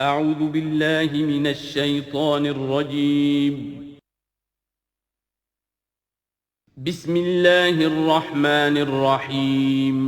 أعوذ بالله من الشيطان الرجيم. بسم الله الرحمن الرحيم.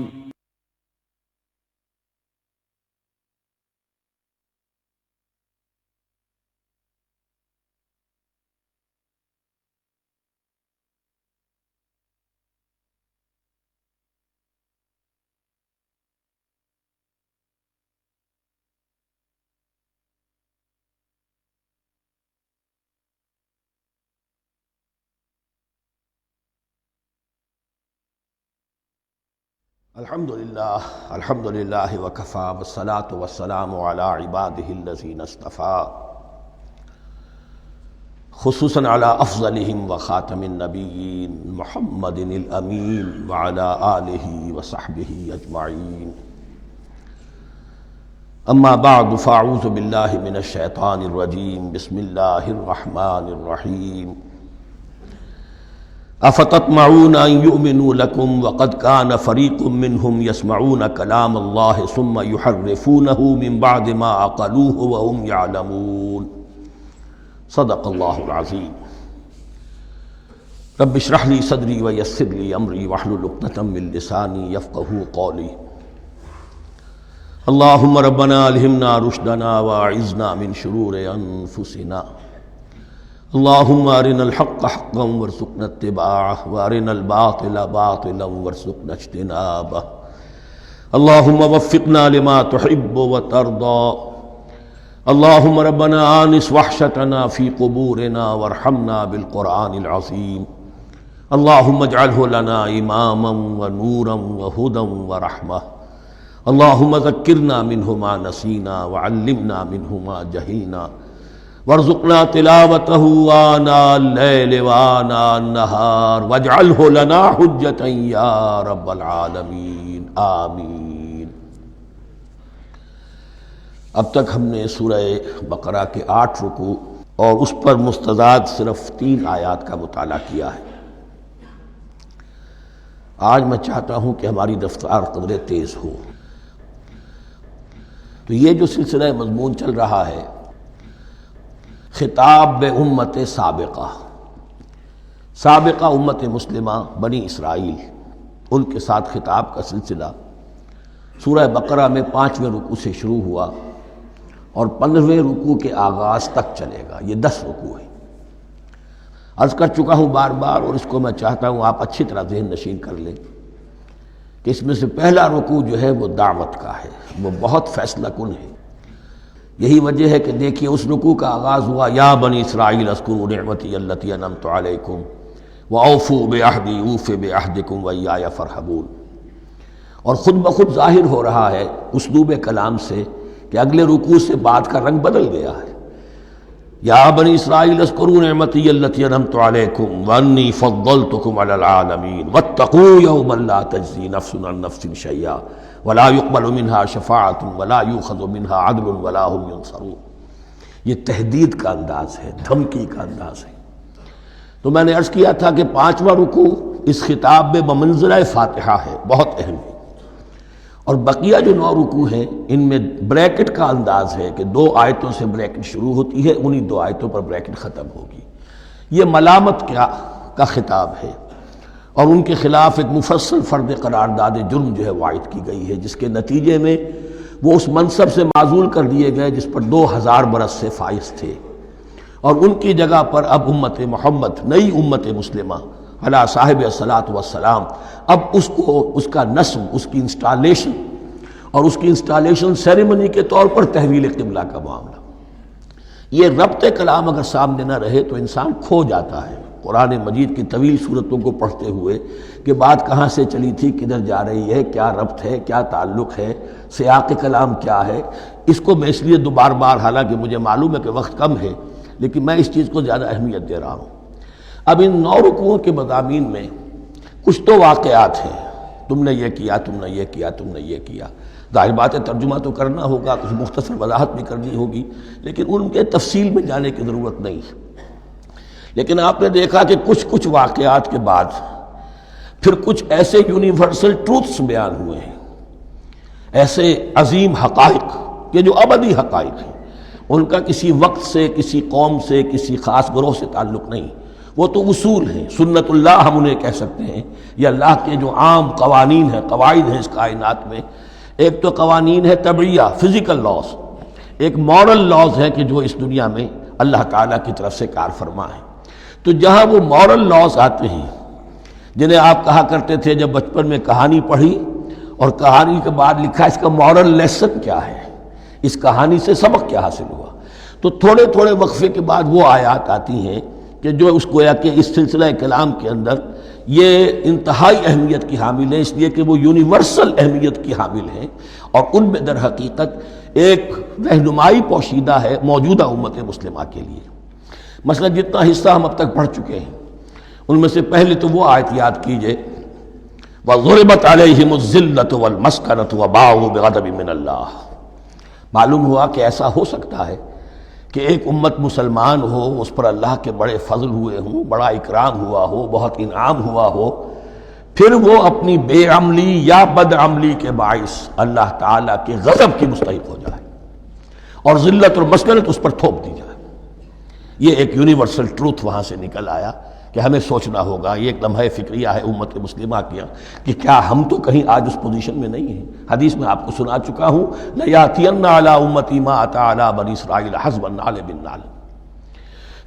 الحمد للہ وکفیٰ والصلاة والسلام علی عبادہ الذین اصطفیٰ، خصوصاً علی افضلہم وخاتم النبیین محمد الامین وعلی آلہ وصحبہ اجمعین. اما بعد فاعوذ باللہ من الشیطان الرجیم. بسم اللہ الرحمن الرحیم. افتطمعون ان یؤمنوا لکم وقد کان فریق منہم یسمعون کلام اللہ ثم یحرفونہ من بعد ما عقلوہ وہم یعلمون. صدق اللہ العظیم. رب اشرح لی صدری ویسر لی امری واحلل عقدۃ من لسانی یفقہوا قولی. اللہم ربنا الہمنا رشدنا واعذنا من شرور انفسنا. اللہم ارنا الحق حقا وارزقنا اتباعہ وارنا الباطل باطلا وارزقنا اجتنابہ. اللہم وفقنا لما تحب وترضى. اللہم ربنا آنس وحشتنا فی قبورنا وارحمنا بالقرآن العظیم. اللہم اجعلہ لنا اماما ونورا وہدا ورحمہ. اللہم ذکرنا منہ ما نسینا وعلمنا منہ ما جہلنا وارزقنا تلاوته آناء اللیل وآناء النہار واجعلہ لنا حجتا یا رب العالمین آمین. اب تک ہم نے سورہ بقرہ کے 8 رکوع اور اس پر مستزاد صرف 3 آیات کا مطالعہ کیا ہے. آج میں چاہتا ہوں کہ ہماری رفتار قدرے تیز ہو. تو یہ جو سلسلہ مضمون چل رہا ہے، خطاب بے امت سابقہ امت مسلمہ بنی اسرائیل، ان کے ساتھ خطاب کا سلسلہ سورہ بقرہ میں 5ویں رکوع سے شروع ہوا اور 15ویں رکوع کے آغاز تک چلے گا. یہ 10 رکوع ہیں. عرض کر چکا ہوں بار بار، اور اس کو میں چاہتا ہوں آپ اچھی طرح ذہن نشین کر لیں کہ اس میں سے پہلا رکوع جو ہے وہ دعوت کا ہے، وہ بہت فیصلہ کن ہے. یہی وجہ ہے کہ دیکھیے اس رکوع کا آغاز ہوا یا بنی اسرائیل اذکروا نعمتی التی انعمت علیکم واوفوا بعہدی اوف بعہدکم وایای فارہبون. اور خود بخود ظاہر ہو رہا ہے اسلوب کلام سے کہ اگلے رکوع سے بات کا رنگ بدل گیا ہے. یا بنی اسرائیل اذکروا نعمتی التی انعمت علیکم وانی فضلتکم علی العالمین واتقوا یوما لا تجزی نفس عن نفس شیئا ولا يقبل منها شفاعت ولا يؤخذ منها عدل ولا هم ينصرون. یہ تہدید کا انداز ہے، دھمکی کا انداز ہے. تو میں نے عرض کیا تھا کہ 5واں رکوع اس خطاب میں بمنزلہ فاتحہ ہے، بہت اہم ہے. اور بقیہ جو 9 رکوع ہیں ان میں بریکٹ کا انداز ہے کہ 2 آیتوں سے بریکٹ شروع ہوتی ہے، انہی 2 آیتوں پر بریکٹ ختم ہوگی. یہ ملامت کا خطاب ہے اور ان کے خلاف ایک مفصل فرد قرارداد جرم جو ہے وائد کی گئی ہے، جس کے نتیجے میں وہ اس منصب سے معزول کر دیے گئے جس پر 2000 برس سے فائز تھے، اور ان کی جگہ پر اب امت محمد، نئی امت مسلمہ علی صاحب الصلاۃ والسلام، اب اس کا نصب، اس کی انسٹالیشن اور اس کی انسٹالیشن سیریمنی کے طور پر تحویل قبلہ کا معاملہ. یہ ربط کلام اگر سامنے نہ رہے تو انسان کھو جاتا ہے قرآن مجید کی طویل صورتوں کو پڑھتے ہوئے کہ بات کہاں سے چلی تھی، کدھر جا رہی ہے، کیا ربط ہے، کیا تعلق ہے، سیاق کلام کیا ہے. اس کو میں اس لیے بار بار، حالانکہ مجھے معلوم ہے کہ وقت کم ہے، لیکن میں اس چیز کو زیادہ اہمیت دے رہا ہوں. اب ان 9 رکوعوں کے مضامین میں کچھ تو واقعات ہیں، تم نے یہ کیا، تم نے یہ کیا، تم نے یہ کیا. ظاہر بات ہے ترجمہ تو کرنا ہوگا، کچھ مختصر وضاحت بھی کرنی ہوگی، لیکن ان کے تفصیل میں جانے کی ضرورت نہیں. لیکن آپ نے دیکھا کہ کچھ واقعات کے بعد پھر کچھ ایسے یونیورسل ٹروتھس بیان ہوئے ہیں، ایسے عظیم حقائق کہ جو ابدی حقائق ہیں ان کا کسی وقت سے، کسی قوم سے، کسی خاص گروہ سے تعلق نہیں، وہ تو اصول ہیں، سنت اللہ ہم انہیں کہہ سکتے ہیں۔ یہ اللہ کے جو عام قوانین ہیں، قواعد ہیں اس کائنات میں، ایک تو قوانین ہے طبعیہ، فزیکل لاز، ایک مورل لاز ہے کہ جو اس دنیا میں اللہ تعالیٰ کی طرف سے کار فرما ہے۔ تو جہاں وہ مورل لاز آتے ہیں جنہیں آپ کہا کرتے تھے جب بچپن میں کہانی پڑھی اور کہانی کے بعد لکھا اس کا مورل لیسن کیا ہے، اس کہانی سے سبق کیا حاصل ہوا، تو تھوڑے تھوڑے وقفے کے بعد وہ آیات آتی ہیں کہ جو اس گویا کہ اس سلسلہ کلام کے اندر یہ انتہائی اہمیت کی حامل ہیں، اس لیے کہ وہ یونیورسل اہمیت کی حامل ہیں، اور ان میں در حقیقت ایک رہنمائی پوشیدہ ہے موجودہ امت مسلمہ کے لیے۔ مثلا جتنا حصہ ہم اب تک پڑھ چکے ہیں ان میں سے پہلے تو وہ آیت یاد کیجئے، وَضُرِبَتْ عَلَيْهِمُ الذِّلَّةُ وَالْمَسْكَنَةُ وَبَاءُوا بِغَضَبٍ مِّنَ اللَّهِ۔ معلوم ہوا کہ ایسا ہو سکتا ہے کہ ایک امت مسلمان ہو، اس پر اللہ کے بڑے فضل ہوئے ہوں، بڑا اکرام ہوا ہو، بہت انعام ہوا ہو، پھر وہ اپنی بے عملی یا بد عملی کے باعث اللہ تعالیٰ کے غضب کی مستحق ہو جائے اور ذلت اور مسکنت اس پر تھوپ دی جائے۔ یہ ایک یونیورسل ٹروتھ وہاں سے نکل آیا کہ ہمیں سوچنا ہوگا، یہ ایک لمحہ فکریہ ہے امت مسلمہ کیا کہ کیا ہم تو کہیں آج اس پوزیشن میں نہیں ہیں۔ حدیث میں آپ کو سنا چکا ہوں، لَيَأْتِيَنَّ عَلَىٰ أُمَّتِي مَا أَتَىٰ عَلَىٰ بَنِي إِسْرَائِيلَ حَسْبَ النَّعْلِ بِالنَّعْلِ۔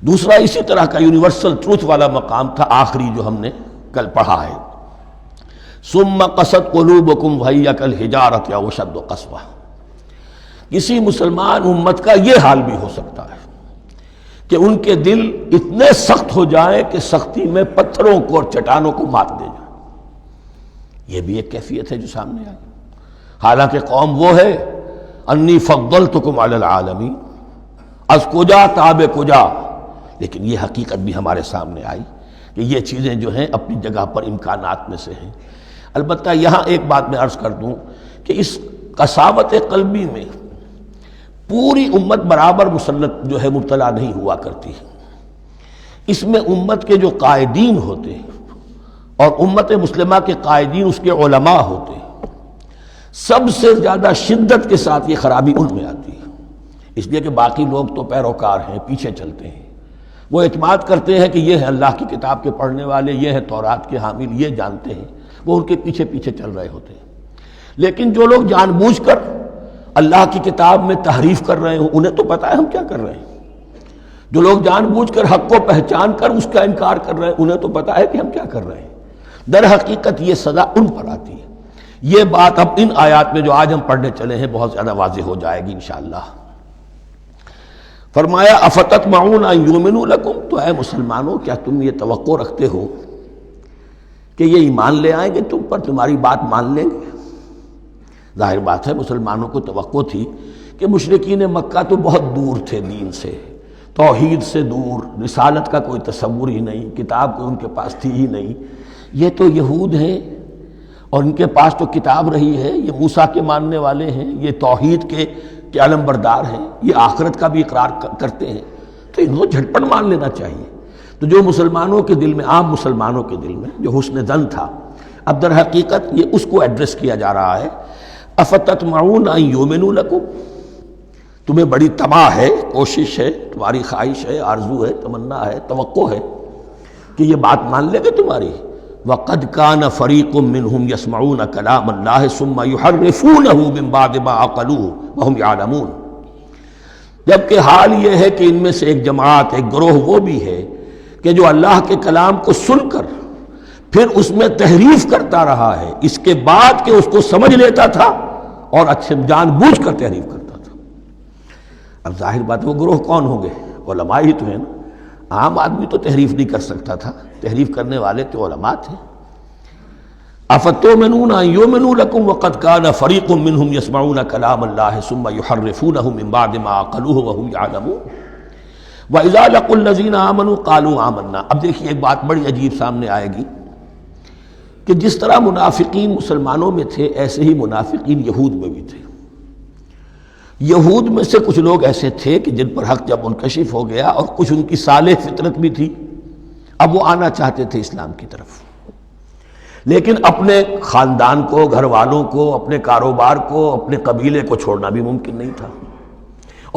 دوسرا اسی طرح کا یونیورسل ٹروتھ والا مقام تھا آخری جو ہم نے کل پڑھا ہے، ثُمَّ قَسَتْ قُلُوبُكُمْ وَهِيَ كَالْحِجَارَةِ أَوْ أَشَدُّ قَسْوَةً۔ کسی مسلمان امت کا یہ حال بھی ہو سکتا ہے کہ ان کے دل اتنے سخت ہو جائیں کہ سختی میں پتھروں کو اور چٹانوں کو مات دے جائیں۔ یہ بھی ایک کیفیت ہے جو سامنے آئی، حالانکہ قوم وہ ہے انی فضلتکم علی العالمین، از کجا تاب کجا، لیکن یہ حقیقت بھی ہمارے سامنے آئی کہ یہ چیزیں جو ہیں اپنی جگہ پر امکانات میں سے ہیں۔ البتہ یہاں ایک بات میں عرض کر دوں کہ اس قساوت قلبی میں پوری امت برابر مسلط جو ہے مبتلا نہیں ہوا کرتی، اس میں امت کے جو قائدین ہوتے ہیں اور امت مسلمہ کے قائدین اس کے علماء ہوتے ہیں، سب سے زیادہ شدت کے ساتھ یہ خرابی ان میں آتی ہے، اس لیے کہ باقی لوگ تو پیروکار ہیں، پیچھے چلتے ہیں، وہ اعتماد کرتے ہیں کہ یہ ہے اللہ کی کتاب کے پڑھنے والے، یہ ہے تورات کے حامل، یہ جانتے ہیں، وہ ان کے پیچھے پیچھے چل رہے ہوتے ہیں۔ لیکن جو لوگ جان بوجھ کر اللہ کی کتاب میں تحریف کر رہے ہوں، انہیں تو پتہ ہے ہم کیا کر رہے ہیں۔ جو لوگ جان بوجھ کر حق کو پہچان کر اس کا انکار کر رہے ہیں، انہیں تو پتہ ہے کہ ہم کیا کر رہے ہیں۔ در حقیقت یہ سزا ان پر آتی ہے۔ یہ بات اب ان آیات میں جو آج ہم پڑھنے چلے ہیں بہت زیادہ واضح ہو جائے گی انشاءاللہ۔ فرمایا افتطمعون ان یؤمنوا لکم، تو اے مسلمانوں کیا تم یہ توقع رکھتے ہو کہ یہ ایمان لے آئیں گے تم پر، تمہاری بات مان لیں گے؟ ظاہر بات ہے مسلمانوں کو توقع تھی کہ مشرکین مکہ تو بہت دور تھے دین سے، توحید سے دور، رسالت کا کوئی تصور ہی نہیں، کتاب کوئی ان کے پاس تھی ہی نہیں۔ یہ تو یہود ہیں اور ان کے پاس تو کتاب رہی ہے، یہ موسیٰ کے ماننے والے ہیں، یہ توحید کے علم بردار ہیں، یہ آخرت کا بھی اقرار کرتے ہیں، تو انہوں کو جھٹپٹ مان لینا چاہیے۔ تو جو مسلمانوں کے دل میں، عام مسلمانوں کے دل میں جو حسن ظن تھا، اب در حقیقت یہ اس کو ایڈریس کیا جا رہا ہے، افتطمعون ان یؤمنوا لکم، تمہیں بڑی طمع ہے، کوشش ہے، تمہاری خواہش ہے، آرزو ہے، تمنا ہے، توقع ہے کہ یہ بات مان لے گے تمہاری۔ وَقَدْ كَانَ فَرِيقٌ مِّنْهُمْ يَسْمَعُونَ كَلَامَ اللَّهِ ثُمَّ يُحَرِّفُونَهُ مِن بَعْدِ مَا عَقَلُوهُ وَهُمْ يَعْلَمُونَ، جبکہ حال یہ ہے کہ ان میں سے ایک جماعت، ایک گروہ وہ بھی ہے کہ جو اللہ کے کلام کو سن کر پھر اس میں تحریف کرتا رہا ہے، اس کے بعد کہ اس کو سمجھ لیتا تھا اور اچھے جان بوجھ کر تحریف کرتا تھا۔ اب ظاہر بات وہ گروہ کون ہوں گے؟ علماء ہی تو ہیں نا، عام آدمی تو تحریف نہیں کر سکتا تھا، تحریف کرنے والے تو علماء تھے۔ افتؤمنون ان یؤمنوا لکم وقد کان فریق منہم یسمعون کلام اللہ ثم یحرفونہ من بعد ما عقلوہ وہم یعلمون وَإِذَا لَقُوا الَّذِينَ آمَنُوا قَالُوا آمَنَّا۔ اب دیکھیے ایک بات بڑی عجیب سامنے آئے گی کہ جس طرح منافقین مسلمانوں میں تھے ایسے ہی منافقین یہود میں بھی تھے۔ یہود میں سے کچھ لوگ ایسے تھے کہ جن پر حق جب منکشف ہو گیا اور کچھ ان کی صالح فطرت بھی تھی، اب وہ آنا چاہتے تھے اسلام کی طرف، لیکن اپنے خاندان کو، گھر والوں کو، اپنے کاروبار کو، اپنے قبیلے کو چھوڑنا بھی ممکن نہیں تھا،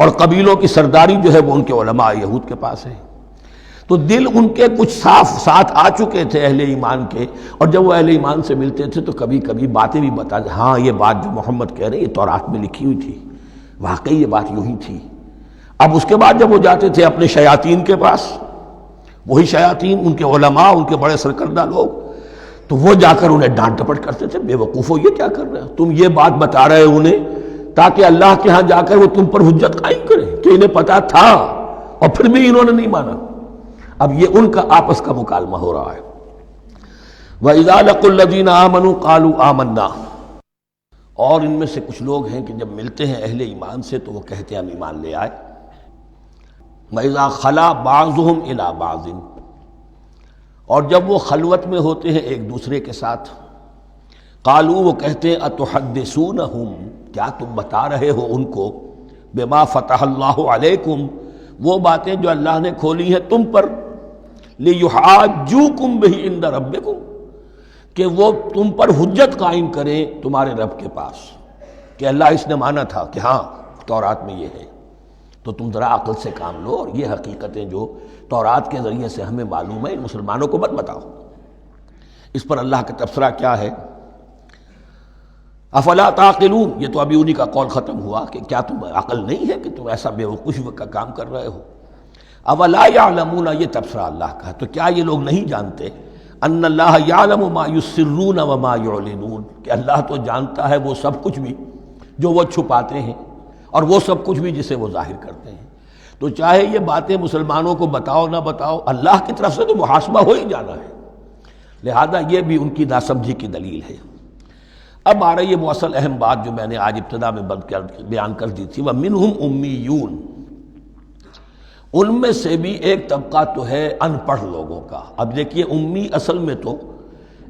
اور قبیلوں کی سرداری جو ہے وہ ان کے علماء یہود کے پاس ہے۔ تو دل ان کے کچھ صاف ساتھ آ چکے تھے اہل ایمان کے، اور جب وہ اہل ایمان سے ملتے تھے تو کبھی کبھی باتیں بھی بتا دیں، ہاں یہ بات جو محمد کہہ رہے ہیں یہ تورات میں لکھی ہوئی تھی، واقعی یہ بات یوں ہی تھی۔ اب اس کے بعد جب وہ جاتے تھے اپنے شیاطین کے پاس، وہی شیاطین ان کے علماء، ان کے بڑے سرکردہ لوگ، تو وہ جا کر انہیں ڈانٹ ڈپٹ کرتے تھے، بے وقوفو یہ کیا کر رہے ہو، تم یہ بات بتا رہے ہو انہیں تاکہ اللہ کے ہاں جا کر وہ تم پر حجت قائم کرے کہ انہیں پتا تھا اور پھر بھی انہوں نے نہیں مانا۔ اب یہ ان کا آپس کا مکالمہ ہو رہا ہے۔ وَإِذَا لَقُوا الَّذِينَ آمَنُوا قَالُوا آمَنَّا، اور ان میں سے کچھ لوگ ہیں کہ جب ملتے ہیں اہل ایمان سے تو وہ کہتے ہیں ہم ایمان لے آئے۔ وَإِذَا خَلَا بَعْضُهُمْ إِلَىٰ بَعْضٍ، اور جب وہ خلوت میں ہوتے ہیں ایک دوسرے کے ساتھ، قالوا وہ کہتے ہیں اتحدثونہم، کیا تم بتا رہے ہو ان کو، بما فتح اللہ علیکم، وہ باتیں جو اللہ نے کھولی ہیں تم پر، لیحاجوکم بہ عند ربکم، کہ وہ تم پر حجت قائم کریں تمہارے رب کے پاس، کہ اللہ اس نے مانا تھا کہ ہاں تورات میں یہ ہے، تو تم ذرا عقل سے کام لو، اور یہ حقیقتیں جو تورات کے ذریعے سے ہمیں معلوم ہے ان مسلمانوں کو مت بتاؤ۔ اس پر اللہ کا تبصرہ کیا ہے، افلا تعقلون، یہ تو ابھی انہی کا قول ختم ہوا کہ کیا تم عقل نہیں ہے کہ تم ایسا بے وقوفی کا کام کر رہے ہو۔ اولا یعلمون، یہ تبصرہ اللہ کا ہے، تو کیا یہ لوگ نہیں جانتے ان اللہ یعلم ما یسرون وما یعلنون، کہ اللہ تو جانتا ہے وہ سب کچھ بھی جو وہ چھپاتے ہیں اور وہ سب کچھ بھی جسے وہ ظاہر کرتے ہیں۔ تو چاہے یہ باتیں مسلمانوں کو بتاؤ نہ بتاؤ، اللہ کی طرف سے تو محاسبہ ہو ہی جانا ہے، لہذا یہ بھی ان کی ناسمجھی کی دلیل ہے۔ اب آ رہی ہے وہ اصل اہم بات جو میں نے آج ابتدا میں بیان کر دی تھی، وَمِنْهُمْ أُمِّيُّونَ، ان میں سے بھی ایک طبقہ تو ہے ان پڑھ لوگوں کا۔ اب دیکھیے امی اصل میں تو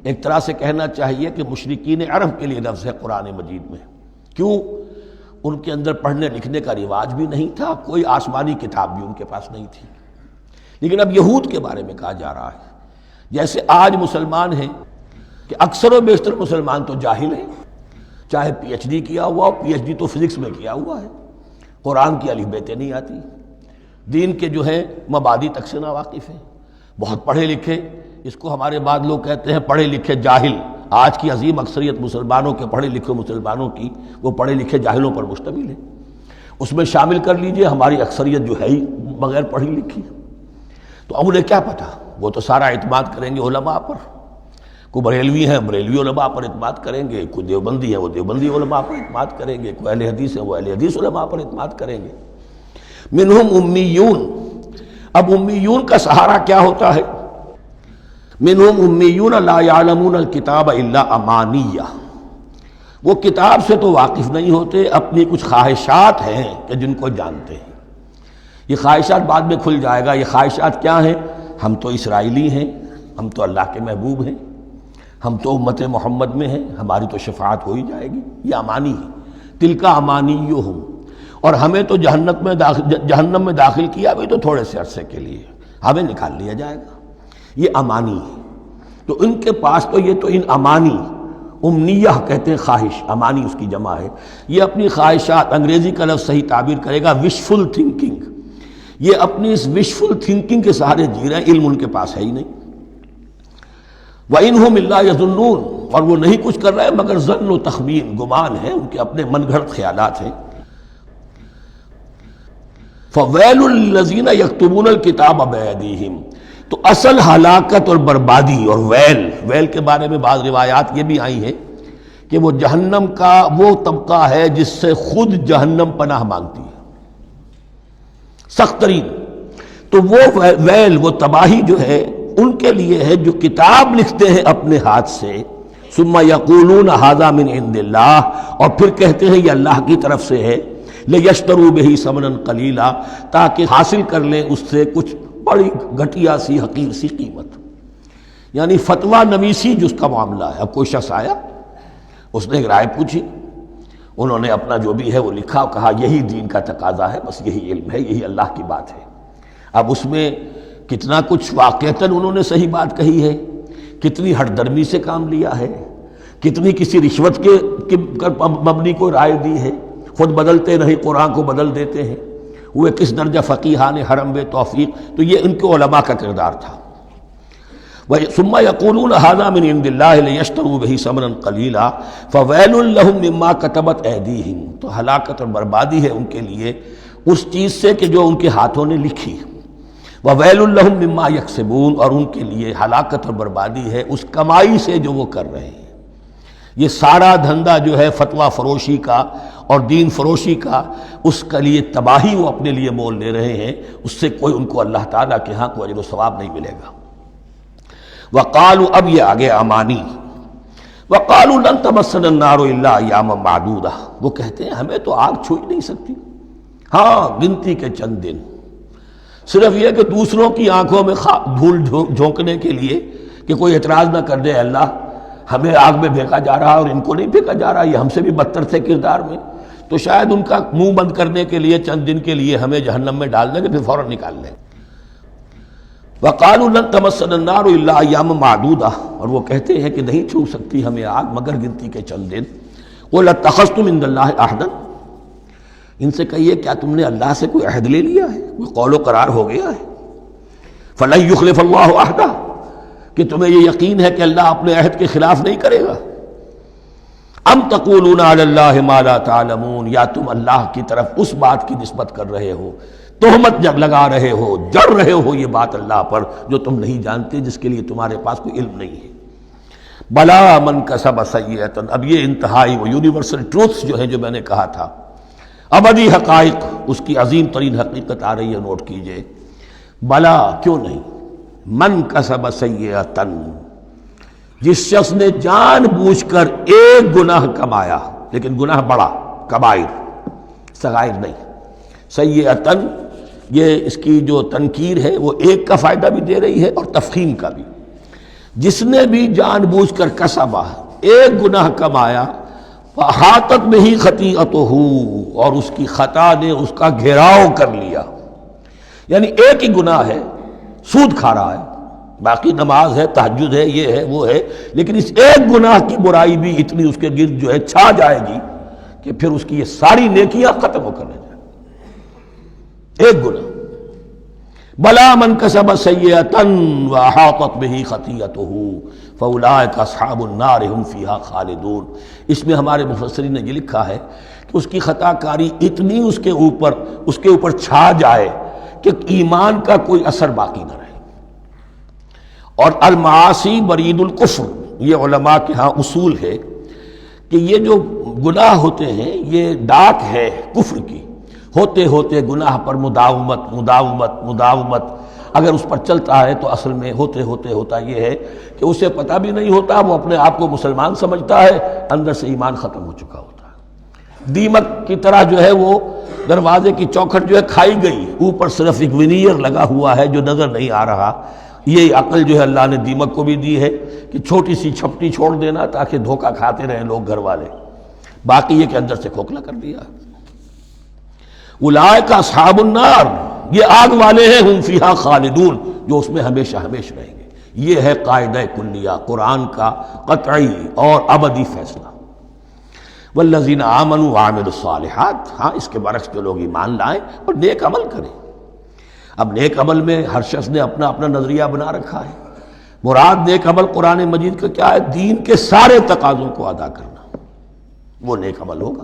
ایک طرح سے کہنا چاہیے کہ مشرکین عرب کے لیے لفظ ہے قرآن مجید میں، کیوں؟ ان کے اندر پڑھنے لکھنے کا رواج بھی نہیں تھا، کوئی آسمانی کتاب بھی ان کے پاس نہیں تھی۔ لیکن اب یہود کے بارے میں کہا جا رہا ہے، جیسے آج مسلمان ہیں کہ اکثر و بیشتر مسلمان تو جاہل ہیں، چاہے پی ایچ ڈی کیا ہوا ہو، پی ایچ ڈی تو فزکس میں کیا ہوا ہے، قرآن کی الف بیتیں نہیں آتی، دین کے جو ہیں مبادی تک سے ناواقف ہیں، بہت پڑھے لکھے، اس کو ہمارے بعد لوگ کہتے ہیں پڑھے لکھے جاہل۔ آج کی عظیم اکثریت مسلمانوں کے پڑھے لکھے مسلمانوں کی وہ پڑھے لکھے جاہلوں پر مشتمل ہے، اس میں شامل کر لیجئے ہماری اکثریت جو ہے ہی بغیر پڑھی لکھی، تو اب انہیں کیا پتہ، وہ تو سارا اعتماد کریں گے علماء پر، کوئی بریلوی ہیں بریلوی علماء پر اعتماد کریں گے، کوئی دیوبندی ہیں وہ دیوبندی علماء پر اعتماد کریں گے، کوئی اہل حدیث ہیں وہ اہل حدیث علماء پر اعتماد کریں گے۔ منہم امیون، اب امیون کا سہارا کیا ہوتا ہے؟ منہم امیون لا یعلمون الکتاب الا امانیہ، وہ کتاب سے تو واقف نہیں ہوتے، اپنی کچھ خواہشات ہیں کہ جن کو جانتے ہیں۔ یہ خواہشات بعد میں کھل جائے گا، یہ خواہشات کیا ہیں؟ ہم تو اسرائیلی ہیں، ہم تو اللہ کے محبوب ہیں، ہم تو امت محمد میں ہیں، ہماری تو شفاعت ہو ہی جائے گی، یہ امانی ہے۔ تلک امانیہم، اور ہمیں تو جہنم میں داخل کیا بھی تو تھوڑے سے عرصے کے لیے، ہمیں نکال لیا جائے گا، یہ امانی ہے۔ تو ان کے پاس تو یہ تو ان امانی، امنیہ کہتے ہیں خواہش، امانی اس کی جمع ہے، یہ اپنی خواہشات، انگریزی کا لفظ صحیح تعبیر کرے گا وشفل تھنکنگ، یہ اپنی اس وشفل تھنکنگ کے سہارے جی رہے ہیں، علم ان کے پاس ہے ہی نہیں۔ وَإِنْهُمْ إِلَّا يَظُنُّونَ، اور وہ نہیں کچھ کر رہے مگر ظن و تخمین، گمان ہے، ان کے اپنے من گھڑت خیالات ہیں۔ فَوَيْلٌ لِّلَّذِينَ يَكْتُبُونَ الْكِتَابَ بِأَيْدِيهِمْ، تو اصل ہلاکت اور بربادی اور ویل کے بارے میں بعض روایات یہ بھی آئی ہیں کہ وہ جہنم کا وہ طبقہ ہے جس سے خود جہنم پناہ مانگتی ہے، سخت ترین۔ تو وہ ویل، وہ تباہی جو ہے ان کے لیے ہے جو کتاب لکھتے ہیں اپنے ہاتھ سے، ثم یقولون ھذا من عند اللہ، اور پھر کہتے ہیں یہ اللہ کی طرف سے ہے، لیشتروا بہ ثمنا قلیلا، تاکہ حاصل کر لیں اس سے کچھ بڑی گھٹیا سی حقیر سی قیمت، یعنی فتویٰ نویسی جس کا معاملہ ہے۔ اب کوئی شخص آیا، اس نے ایک رائے پوچھی، انہوں نے اپنا جو بھی ہے وہ لکھا اور کہا یہی دین کا تقاضا ہے، بس یہی علم ہے، یہی اللہ کی بات ہے۔ اب اس میں کتنا کچھ واقعتاً انہوں نے صحیح بات کہی ہے، کتنی ہٹ درمی سے کام لیا ہے، کتنی کسی رشوت کے مبنی کو رائے دی ہے، خود بدلتے نہیں قرآن کو بدل دیتے ہیں، ہوئے کس درجہ فقیہان حرم بے توفیق، تو یہ ان کے علماء کا کردار تھا۔ ثم يقولون هذا من عند الله ليشتروا به ثمنا قليلا فويل لهم مما كتبت ايديهم، تو ہلاکت اور بربادی ہے ان کے لیے اس چیز سے کہ جو ان کے ہاتھوں نے لکھی، وویل لهم مما يكسبون، اور ان کے لیے ہلاکت اور بربادی ہے اس کمائی سے جو وہ کر رہے ہیں۔ یہ سارا دھندا جو ہے فتویٰ فروشی کا اور دین فروشی کا، اس کے لیے تباہی وہ اپنے لیے مول لے رہے ہیں، اس سے کوئی ان کو اللہ تعالیٰ کے ہاں کوئی اجر و ثواب نہیں ملے گا۔ وقالوا، اب یہ آگے امانی، وقالوا لن تمسنا النار الا ایاما معدودہ، وہ کہتے ہیں ہمیں تو آگ چھو ہی نہیں سکتی، ہاں گنتی کے چند دن، صرف یہ کہ دوسروں کی آنکھوں میں دھول جھونکنے کے لیے کہ کوئی اعتراض نہ کر دے، اللہ ہمیں آگ میں پھینکا جا رہا اور ان کو نہیں پھینکا جا رہا، یہ ہم سے بھی بدتر تھے کردار میں، تو شاید ان کا منہ بند کرنے کے لیے چند دن کے لیے ہمیں جہنم میں ڈال دیں گے، پھر فوراً نکال لیں۔ وقالوا لن تمسنا النار الا ایاما معدودہ، اور وہ کہتے ہیں کہ نہیں چھو سکتی ہمیں آگ مگر گنتی کے چند دن۔ قل اتخذتم عند اللہ عہدا، ان سے کہیے کیا تم نے اللہ سے کوئی عہد لے لیا ہے، کوئی قول و قرار ہو گیا ہے؟ فلن یخلف اللہ عہدہ، کہ تمہیں یہ یقین ہے کہ اللہ اپنے عہد کے خلاف نہیں کرے گا؟ ام تقولون علی اللہ ما لا تعلمون، یا تم اللہ کی طرف اس بات کی نسبت کر رہے ہو، تہمت جب لگا رہے ہو، جڑ رہے ہو یہ بات اللہ پر جو تم نہیں جانتے، جس کے لیے تمہارے پاس کوئی علم نہیں ہے۔ بلا من کسب سیئۃ، اب یہ انتہائی وہ یونیورسل ٹروتھس جو ہیں جو میں نے کہا تھا، ابدی حقائق، اس کی عظیم ترین حقیقت آ رہی ہے، نوٹ کیجئے۔ بلا، کیوں نہیں، من کسب سیئۃ، جس شخص نے جان بوجھ کر ایک گناہ کمایا، لیکن گناہ بڑا، کبائر، صغائر نہیں، سیئۃ، یہ اس کی جو تنکیر ہے وہ ایک کا فائدہ بھی دے رہی ہے اور تفخیم کا بھی۔ جس نے بھی جان بوجھ کر کسبا، ایک گناہ کمایا، فاحاطت بہ خطیئتہ، اور اس کی خطا نے اس کا گھیراؤ کر لیا، یعنی ایک ہی گناہ ہے، سود کھا رہا ہے، باقی نماز ہے، تہجد ہے، یہ ہے وہ ہے، لیکن اس ایک گناہ کی برائی بھی اتنی اس کے گرد جو ہے چھا جائے گی کہ پھر اس کی یہ ساری نیکیاں ختم ہو کر رہ جائیں، ایک گناہ۔ بلا من کسب سیئۃ واحاطت بہ خطیئتہ فاولئک اصحاب النار هم فیہا خالدون، اس میں ہمارے مفسرین نے یہ لکھا ہے کہ اس کی خطا کاری اتنی اس کے اوپر چھا جائے کہ ایمان کا کوئی اثر باقی نہ رہے۔ اور المعاصی برید الکفر، یہ علماء کے ہاں اصول ہے کہ یہ جو گناہ ہوتے ہیں یہ ڈاک ہے کفر کی، ہوتے ہوتے گناہ پر مداومت اگر اس پر چلتا ہے تو اصل میں ہوتے ہوتے ہوتا یہ ہے کہ اسے پتہ بھی نہیں ہوتا، وہ اپنے آپ کو مسلمان سمجھتا ہے، اندر سے ایمان ختم ہو چکا ہوتا ہے۔ دیمک کی طرح جو ہے وہ دروازے کی چوکھٹ جو ہے کھائی گئی، اوپر صرف ایک ونیئر لگا ہوا ہے جو نظر نہیں آ رہا۔ یہ عقل جو ہے اللہ نے دیمک کو بھی دی ہے کہ چھوٹی سی چھپٹی چھوڑ دینا تاکہ دھوکہ کھاتے رہیں لوگ گھر والے، باقی یہ کہ اندر سے کھوکھلا کر دیا۔ اولئک اصحاب النار، یہ آگ والے ہیں، ہم فیہا خالدون، جو اس میں ہمیشہ ہمیشہ رہیں گے۔ یہ ہے قاعدہ کلیہ، قرآن کا قطعی اور ابدی فیصلہ۔ والذین آمنوا وعملوا الصالحات، ہاں اس کے برعکس جو لوگ ایمان لائیں اور نیک عمل کریں۔ اب نیک عمل میں ہر شخص نے اپنا اپنا نظریہ بنا رکھا ہے۔ مراد نیک عمل قرآن مجید کا کیا ہے؟ دین کے سارے تقاضوں کو ادا کرنا، وہ نیک عمل ہوگا۔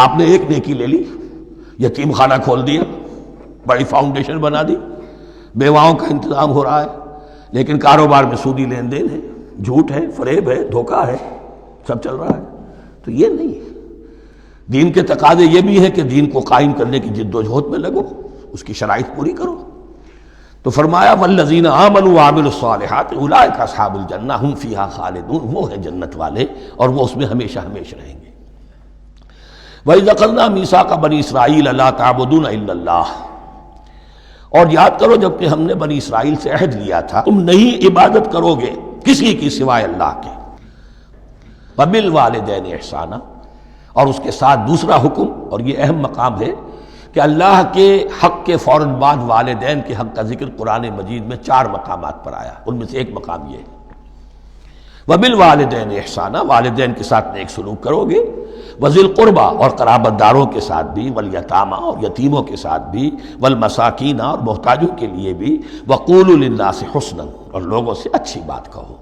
آپ نے ایک نیکی لے لی، یتیم خانہ کھول دیا، بڑی فاؤنڈیشن بنا دی، بیواؤں کا انتظام ہو رہا ہے، لیکن کاروبار میں سودی لین دین ہے، جھوٹ ہے، فریب ہے، دھوکہ ہے، سب چل رہا ہے، تو یہ نہیں ہے۔ دین کے تقاضے یہ بھی ہے کہ دین کو قائم کرنے کی جد و جہد میں لگو، اس کی شرائط پوری کرو۔ تو فرمایا والذین آمنوا وعملوا الصالحات اولئک اصحاب الجنہ ھم فیہا خالدون، وہ ہیں جنت والے اور وہ اس میں ہمیشہ ہمیشہ رہیں گے۔ وَإِذْ أَخَذْنَا مِيثَاقَ بَنِي إِسْرَائِيلَ لَا تَعْبُدُونَ إِلَّا اللَّهَ، اور یاد کرو جب کہ ہم نے بنی اسرائیل سے عہد لیا تھا تم نہیں عبادت کرو گے کسی کی سوائے اللہ کے۔ وَبِالْوَالِدَيْنِ إِحْسَانًا، اور اس کے ساتھ دوسرا حکم، اور یہ اہم مقام ہے کہ اللہ کے حق کے فوراً بعد والدین کے حق کا ذکر قرآن مجید میں 4 مقامات پر آیا، ان میں سے ایک مقام یہ ہے وبالوالدین احسانا، والدین کے ساتھ نیک سلوک کرو گے، وذی القربیٰ اور قرابت داروں کے ساتھ بھی، والیتامیٰ اور یتیموں کے ساتھ بھی، والمساکین اور محتاجوں کے لیے بھی، وقولوا للناس حسنا اور لوگوں سے اچھی بات کہو،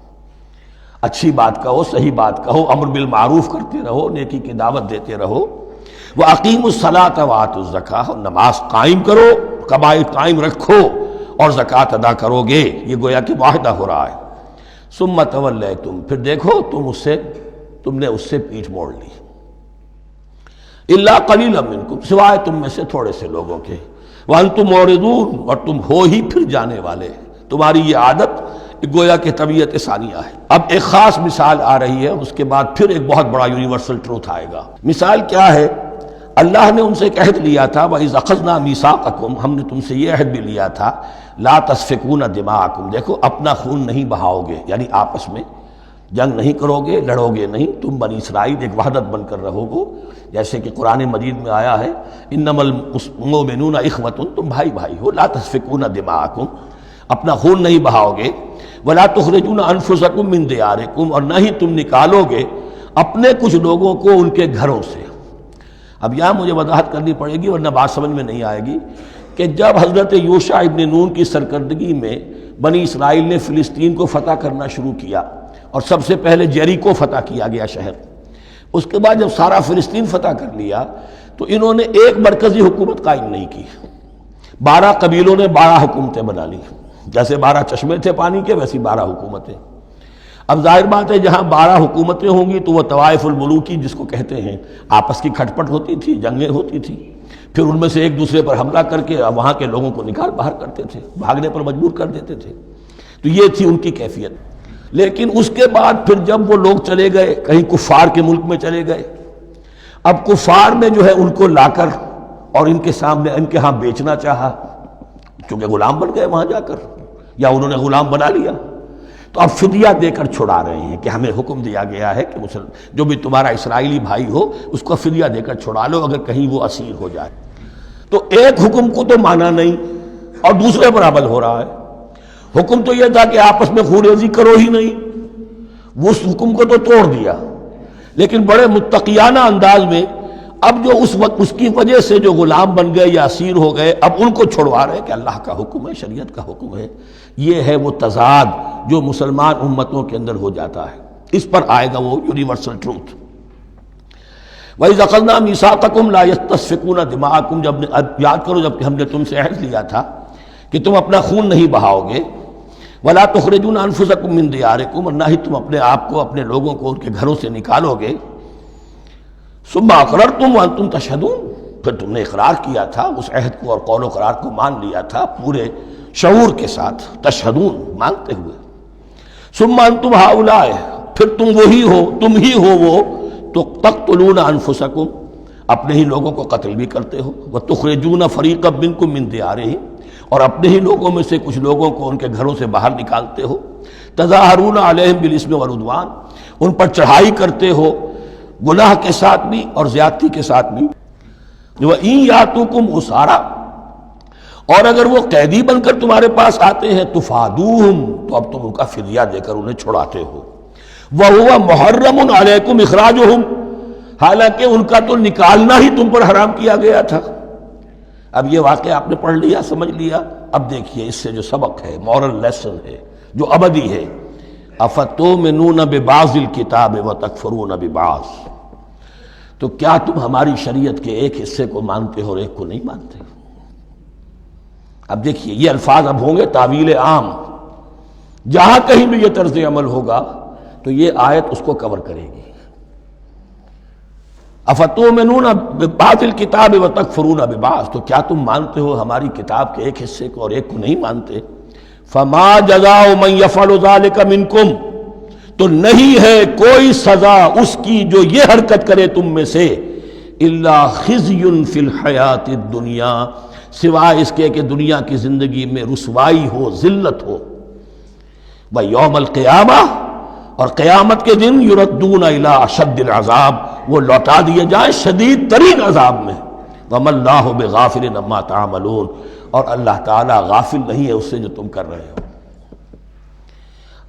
اچھی بات کہو، صحیح بات کہو، امر بالمعروف کرتے رہو، نیکی کی دعوت دیتے رہو، وَأَقِیمُوا الصَّلَاةَ وَآتُوا الزَّکَاۃَ اور نماز قائم کرو، قبائل قائم رکھو اور زکوٰۃ ادا کرو گے، یہ گویا کہ معاہدہ ہو رہا ہے۔ ثُمَّ تَوَلَّیْتُمْ پھر دیکھو تم نے اس سے پیٹھ موڑ لی، اِلَّا قَلِيلًا مِنْکُمْ سوائے تم میں سے تھوڑے سے لوگوں کے، وَأَنْتُمْ مُعْرِضُونَ اور تم ہو ہی پھر جانے والے، تمہاری یہ عادت گویا کہ طبیعت ثانیہ ہے۔ اب ایک خاص مثال آ رہی ہے، اس کے بعد پھر ایک بہت بڑا یونیورسل ٹروتھ آئے گا۔ مثال کیا ہے؟ اللہ نے ان سے ایک عہد لیا تھا، وَإِذْ أَخَذْنَا مِيثَاقَكُمْ ہم نے تم سے یہ عہد بھی لیا تھا، لَا تَسْفِكُونَ دِمَاءَكُمْ دیکھو اپنا خون نہیں بہاؤ گے، یعنی آپس میں جنگ نہیں کرو گے، لڑو گے نہیں، تم بنی اسرائیل ایک وحدت بن کر رہو گے، جیسے کہ قرآن مجید میں آیا ہے انما المؤمنون اخوۃ، تم بھائی بھائی ہو، لا تسفکون دماءکم اپنا خون نہیں بہاؤ گے، ولا تخرجون انفسکم من دیارکم اور نہ ہی تم نکالو گے اپنے کچھ لوگوں کو ان کے گھروں سے۔ اب یہاں مجھے وضاحت کرنی پڑے گی ورنہ بات سمجھ میں نہیں آئے گی کہ جب حضرت یوشع ابن نون کی سرکردگی میں بنی اسرائیل نے فلسطین کو فتح کرنا شروع کیا اور سب سے پہلے جیریکو فتح کیا گیا شہر، اس کے بعد جب سارا فلسطین فتح کر لیا تو انہوں نے ایک مرکزی حکومت قائم نہیں کی، 12 قبیلوں نے 12 حکومتیں بنا لی، جیسے 12 چشمے تھے پانی کے ویسی 12 حکومتیں۔ اب ظاہر بات ہے جہاں 12 حکومتیں ہوں گی تو وہ طوائف الملوکی جس کو کہتے ہیں، آپس کی کھٹ پٹ ہوتی تھی، جنگیں ہوتی تھی، پھر ان میں سے ایک دوسرے پر حملہ کر کے وہاں کے لوگوں کو نکال باہر کرتے تھے، بھاگنے پر مجبور کر دیتے تھے، تو یہ تھی ان کی کیفیت۔ لیکن اس کے بعد پھر جب وہ لوگ چلے گئے کہیں کفار کے ملک میں چلے گئے، اب کفار نے جو ہے ان کو لا کر اور ان کے سامنے ان کے ہاں بیچنا چاہا، چونکہ غلام بن گئے وہاں جا کر یا انہوں نے غلام بنا لیا، تو اب فدیہ دے کر چھڑا رہے ہیں کہ ہمیں حکم دیا گیا ہے کہ جو بھی تمہارا اسرائیلی بھائی ہو اس کو فدیہ دے کر چھڑا لو اگر کہیں وہ اسیر ہو جائے۔ تو ایک حکم کو تو مانا نہیں اور دوسرے پر عمل ہو رہا ہے۔ حکم تو یہ تھا کہ آپس میں خون ریزی کرو ہی نہیں، وہ اس حکم کو تو توڑ دیا، لیکن بڑے متقیانہ انداز میں اب جو اس وقت اس کی وجہ سے جو غلام بن گئے یا اسیر ہو گئے اب ان کو چھڑوا رہے کہ اللہ کا حکم ہے، شریعت کا حکم ہے۔ یہ ہے وہ تضاد جو مسلمان امتوں کے اندر ہو جاتا ہے، اس پر آئے گا وہ یونیورسل ٹروتھ۔ وَإِذْ أَخَذْنَا مِيثَاقَكُمْ لَا يَسْتَسْفِكُونَ دِمَاءَكُمْ جب یاد کرو جب کہ ہم نے تم سے عہد لیا تھا کہ تم اپنا خون نہیں بہاؤ گے، وَلَا تُخْرِجُونَ أَنفُسَكُم مِّن دِيَارِكُمْ اور نہ ہی تم اپنے آپ کو اپنے لوگوں کو ان کے گھروں سے نکالو گے، ثُمَّ أَقْرَرْتُمْ وَأَنْتُمْ تَشْهَدُونَ پھر تم نے اقرار کیا تھا اس عہد کو اور قول و قرار کو مان لیا تھا پورے شعور کے ساتھ، تشہدون مانتے ہوئے، ثُمَّ أَنْتُمْ هَؤُلَاءِ پھر تم وہی ہو، تم ہی ہو وہ تو تقتلون انفسکم اپنے ہی لوگوں کو قتل بھی کرتے ہو، وتخرجون فریقا منکم من دیارہم اور اپنے ہی لوگوں میں سے کچھ لوگوں کو ان کے گھروں سے باہر نکالتے ہو، تظاہرون علیہم بالاسم والعدوان ان پر چڑھائی کرتے ہو گناہ کے ساتھ بھی اور زیادتی کے ساتھ بھی، وَإِن یاتوکم اسارا اور اگر وہ قیدی بن کر تمہارے پاس آتے ہیں تفادوہم تو اب تم ان کا فدیہ دے کر انہیں چھڑاتے ہو، وَهُوَ مُحَرَّمٌ عَلَيْكُمْ إِخْرَاجُهُمْ حالانکہ ان کا تو نکالنا ہی تم پر حرام کیا گیا تھا۔ اب یہ واقعہ آپ نے پڑھ لیا، سمجھ لیا، اب دیکھیے اس سے جو سبق ہے، مورل لیسن ہے جو ابدی ہے، أَفَتُؤْمِنُونَ بِبَعْضِ الْكِتَابِ وَتَكْفُرُونَ بِبَعْضٍ تو کیا تم ہماری شریعت کے ایک حصے کو مانتے ہو اور ایک کو نہیں مانتے؟ اب دیکھیے یہ الفاظ اب ہوں گے تعویل عام، جہاں کہیں بھی یہ طرز عمل ہوگا تو یہ آیت اس کو کور کرے گی۔ افتؤمنون ببعض الکتاب وتکفرون ببعض تو کیا تم مانتے ہو ہماری کتاب کے ایک حصے کو اور ایک کو نہیں مانتے؟ فما جزاء من یفعل ذلک منکم تو نہیں ہے کوئی سزا اس کی جو یہ حرکت کرے تم میں سے، الا خزی فی الحیات الدنیا سوائے اس کے کہ دنیا کی زندگی میں رسوائی ہو، ذلت ہو، ویوم القیامہ اور قیامت کے دن یردون الی اشد العذاب وہ لوٹا دیے جائیں شدید ترین عذاب میں، وما اللہ بغافل عما تعملون اور اللہ تعالیٰ غافل نہیں ہے اس سے جو تم کر رہے ہو۔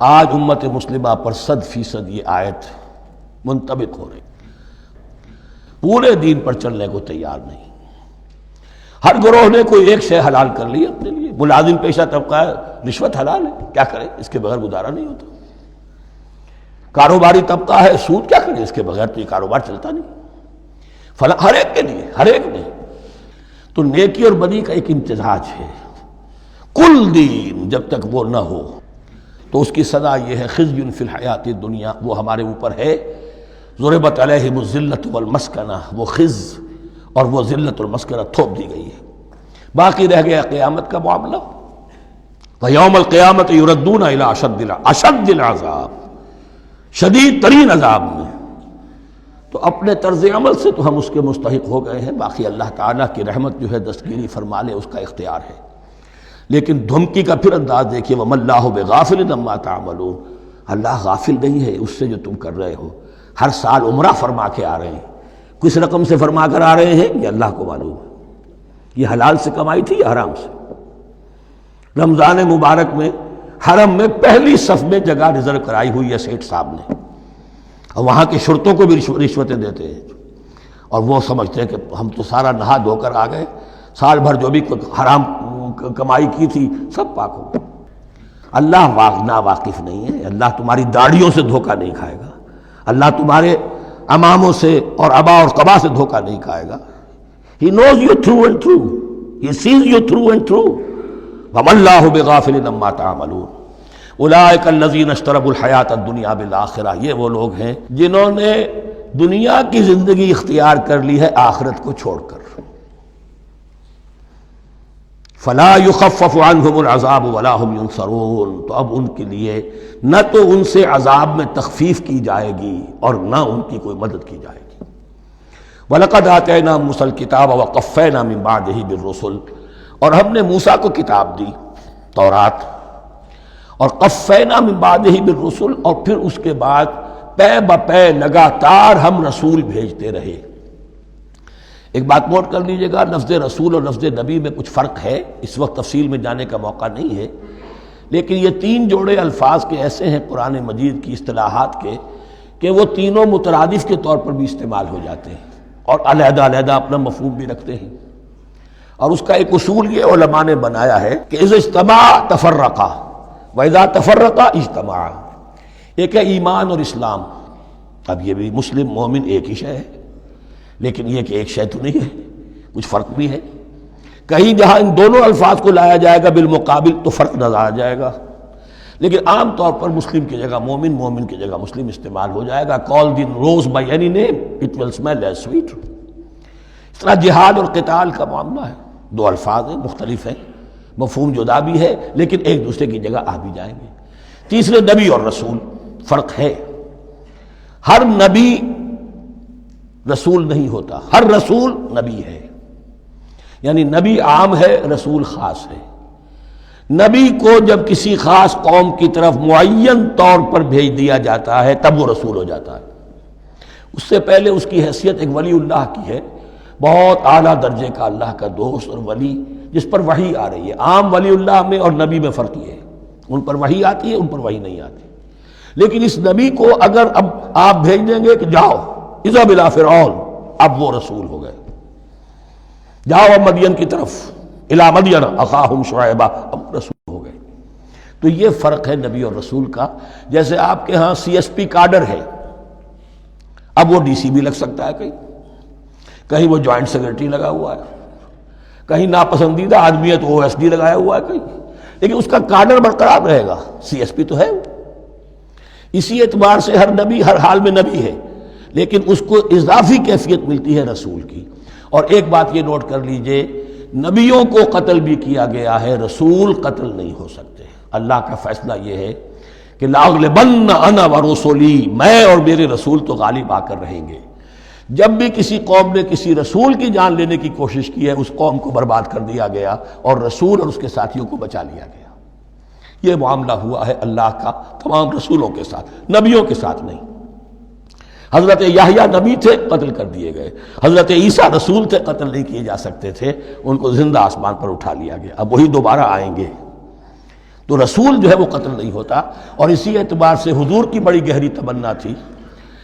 آج امت مسلمہ پر 100% یہ آیت منطبق ہو رہی، پورے دین پر چلنے کو تیار نہیں۔ ہر گروہ نے کوئی ایک شے حلال کر لی اپنے لیے۔ ملازم پیشہ طبقہ ہے، رشوت حلال ہے، کیا کرے، اس کے بغیر گزارا نہیں ہوتا۔ کاروباری طبقہ ہے، سود، کیا کرے، اس کے بغیر تو یہ کاروبار چلتا نہیں۔ ہر ایک کے لیے، ہر ایک نے تو نیکی اور بدی کا ایک امتزاج ہے۔ کل دین جب تک وہ نہ ہو تو اس کی سزا یہ ہے خزی فی الحیات الدنیا، وہ ہمارے اوپر ہے۔ ضربت علیہم الذلۃ والمسکنہ، وہ خز اور وہ ذلت المسکنہ تھوپ دی گئی ہے۔ باقی رہ گیا قیامت کا معاملہ، وَيَوْمَ الْقِيَامَةِ يُرَدُّونَ إِلَىٰ أَشَدِّ الْعَذَابِ، شدید ترین عذاب میں۔ تو اپنے طرز عمل سے تو ہم اس کے مستحق ہو گئے ہیں، باقی اللہ تعالیٰ کی رحمت جو ہے دستگیری فرما لے، اس کا اختیار ہے۔ لیکن دھمکی کا پھر انداز دیکھیے، وَمَا اللَّهُ بِغَافِلٍ عَمَّا تَعْمَلُونَ، اللہ غافل نہیں ہے اس سے جو تم کر رہے ہو۔ ہر سال عمرہ فرما کے آ رہے ہیں، کس رقم سے فرما کر آ رہے ہیں یہ اللہ کو معلوم ہے، یہ حلال سے کمائی تھی یا حرام سے۔ رمضان مبارک میں حرم میں پہلی صف میں جگہ ریزرو کرائی ہوئی ہے سیٹھ صاحب نے، اور وہاں کے شرطوں کو بھی رشوتیں دیتے ہیں، اور وہ سمجھتے ہیں کہ ہم تو سارا نہا دھو کر آ گئے، سال بھر جو بھی حرام کمائی کی تھی سب پاک ہو گئی۔ اللہ نا واقف نہیں ہے، اللہ تمہاری داڑھیوں سے دھوکہ نہیں کھائے گا، اللہ تمہارے اماموں سے اور ابا اور قبا سے دھوکہ نہیں کھائے گا۔ He knows you through and through, He sees you through and through. وَمَا اللَّهُ بِغَافِلٍ عَمَّا تَعْمَلُونَ أُولَٰئِكَ الَّذِينَ اشْتَرَوُا الْحَيَاةَ الدُّنْيَا بِالْآخِرَةِ، یہ وہ لوگ ہیں جنہوں نے دنیا کی زندگی اختیار کر لی ہے آخرت کو چھوڑ کر۔ فَلَا يُخَفَّفُ عَنْهُمُ الْعَذَابُ وَلَا هُمْ يُنصَرُونَ، تو اب ان کے لیے نہ تو ان سے عذاب میں تخفیف کی جائے گی اور نہ ان کی کوئی مدد کی جائے گی۔ وَلَقَدْ آتَيْنَا مُوسَى الْكِتَابَ وَقَفَّيْنَا مِن بَعْدِهِ بِالرُّسُلِ، اور ہم نے موسیٰ کو کتاب دی تورات، اور قفینا من بعدہ بالرسل، اور پھر اس کے بعد پے بپے لگاتار ہم رسول بھیجتے رہے۔ ایک بات نوٹ کر لیجئے گا، لفظ رسول اور لفظ نبی میں کچھ فرق ہے، اس وقت تفصیل میں جانے کا موقع نہیں ہے، لیکن یہ تین جوڑے الفاظ کے ایسے ہیں قرآن مجید کی اصطلاحات کے کہ وہ تینوں مترادف کے طور پر بھی استعمال ہو جاتے ہیں اور علیحدہ علیحدہ اپنا مفہوم بھی رکھتے ہیں۔ اور اس کا ایک اصول یہ علماء نے بنایا ہے کہ اذا اجتمع تفرقا واذا تفرقا اجتمع۔ ایک ہے ایمان اور اسلام، اب یہ بھی مسلم مومن ایک ہی شے ہے، لیکن یہ کہ ایک شے تو نہیں ہے، کچھ فرق بھی ہے۔ کہیں جہاں ان دونوں الفاظ کو لایا جائے گا بالمقابل تو فرق نظر آ جائے گا، لیکن عام طور پر مسلم کی جگہ مومن، مومن کی جگہ مسلم استعمال ہو جائے گا۔ call the rose by any name it will smell as sweet۔ اس طرح جہاد اور قتال کا معاملہ ہے، دو الفاظ ہیں، مختلف ہیں، مفہوم جدا بھی ہے لیکن ایک دوسرے کی جگہ آ بھی جائیں گے۔ تیسرے نبی اور رسول، فرق ہے، ہر نبی رسول نہیں ہوتا، ہر رسول نبی ہے، یعنی نبی عام ہے، رسول خاص ہے۔ نبی کو جب کسی خاص قوم کی طرف معین طور پر بھیج دیا جاتا ہے تب وہ رسول ہو جاتا ہے، اس سے پہلے اس کی حیثیت ایک ولی اللہ کی ہے، بہت اعلیٰ درجے کا اللہ کا دوست اور ولی جس پر وحی آ رہی ہے۔ عام ولی اللہ میں اور نبی میں فرق یہ ہے، ان پر وحی آتی ہے، ان پر وحی نہیں آتی۔ لیکن اس نبی کو اگر اب آپ بھیج دیں گے کہ جاؤ اذهب الى فرعون، اب وہ رسول ہو گئے، جاؤ اب مدین کی طرف، الی مدین اخاہم شعیبا، اب رسول ہو گئے۔ تو یہ فرق ہے نبی اور رسول کا۔ جیسے آپ کے ہاں سی ایس پی کاڈر ہے، اب وہ ڈی سی بھی لگ سکتا ہے، کہیں وہ جوائنٹ سیکرٹری لگا ہوا ہے، کہیں ناپسندیدہ آدمی ہے تو او ایس ڈی لگایا ہوا ہے کہیں، لیکن اس کا کاڈر برقرار رہے گا، سی ایس پی تو ہے۔ اسی اعتبار سے ہر نبی ہر حال میں نبی ہے، لیکن اس کو اضافی کیفیت ملتی ہے رسول کی۔ اور ایک بات یہ نوٹ کر لیجئے، نبیوں کو قتل بھی کیا گیا ہے، رسول قتل نہیں ہو سکتے۔ اللہ کا فیصلہ یہ ہے کہ لاغلبن انا ورسولی، میں اور میرے رسول تو غالب آ کر رہیں گے۔ جب بھی کسی قوم نے کسی رسول کی جان لینے کی کوشش کی ہے، اس قوم کو برباد کر دیا گیا اور رسول اور اس کے ساتھیوں کو بچا لیا گیا۔ یہ معاملہ ہوا ہے اللہ کا تمام رسولوں کے ساتھ، نبیوں کے ساتھ نہیں۔ حضرت یحییٰ نبی تھے، قتل کر دیے گئے۔ حضرت عیسیٰ رسول تھے، قتل نہیں کیے جا سکتے تھے، ان کو زندہ آسمان پر اٹھا لیا گیا۔ اب وہی دوبارہ آئیں گے۔ تو رسول جو ہے وہ قتل نہیں ہوتا، اور اسی اعتبار سے حضور کی بڑی گہری تمنا تھی،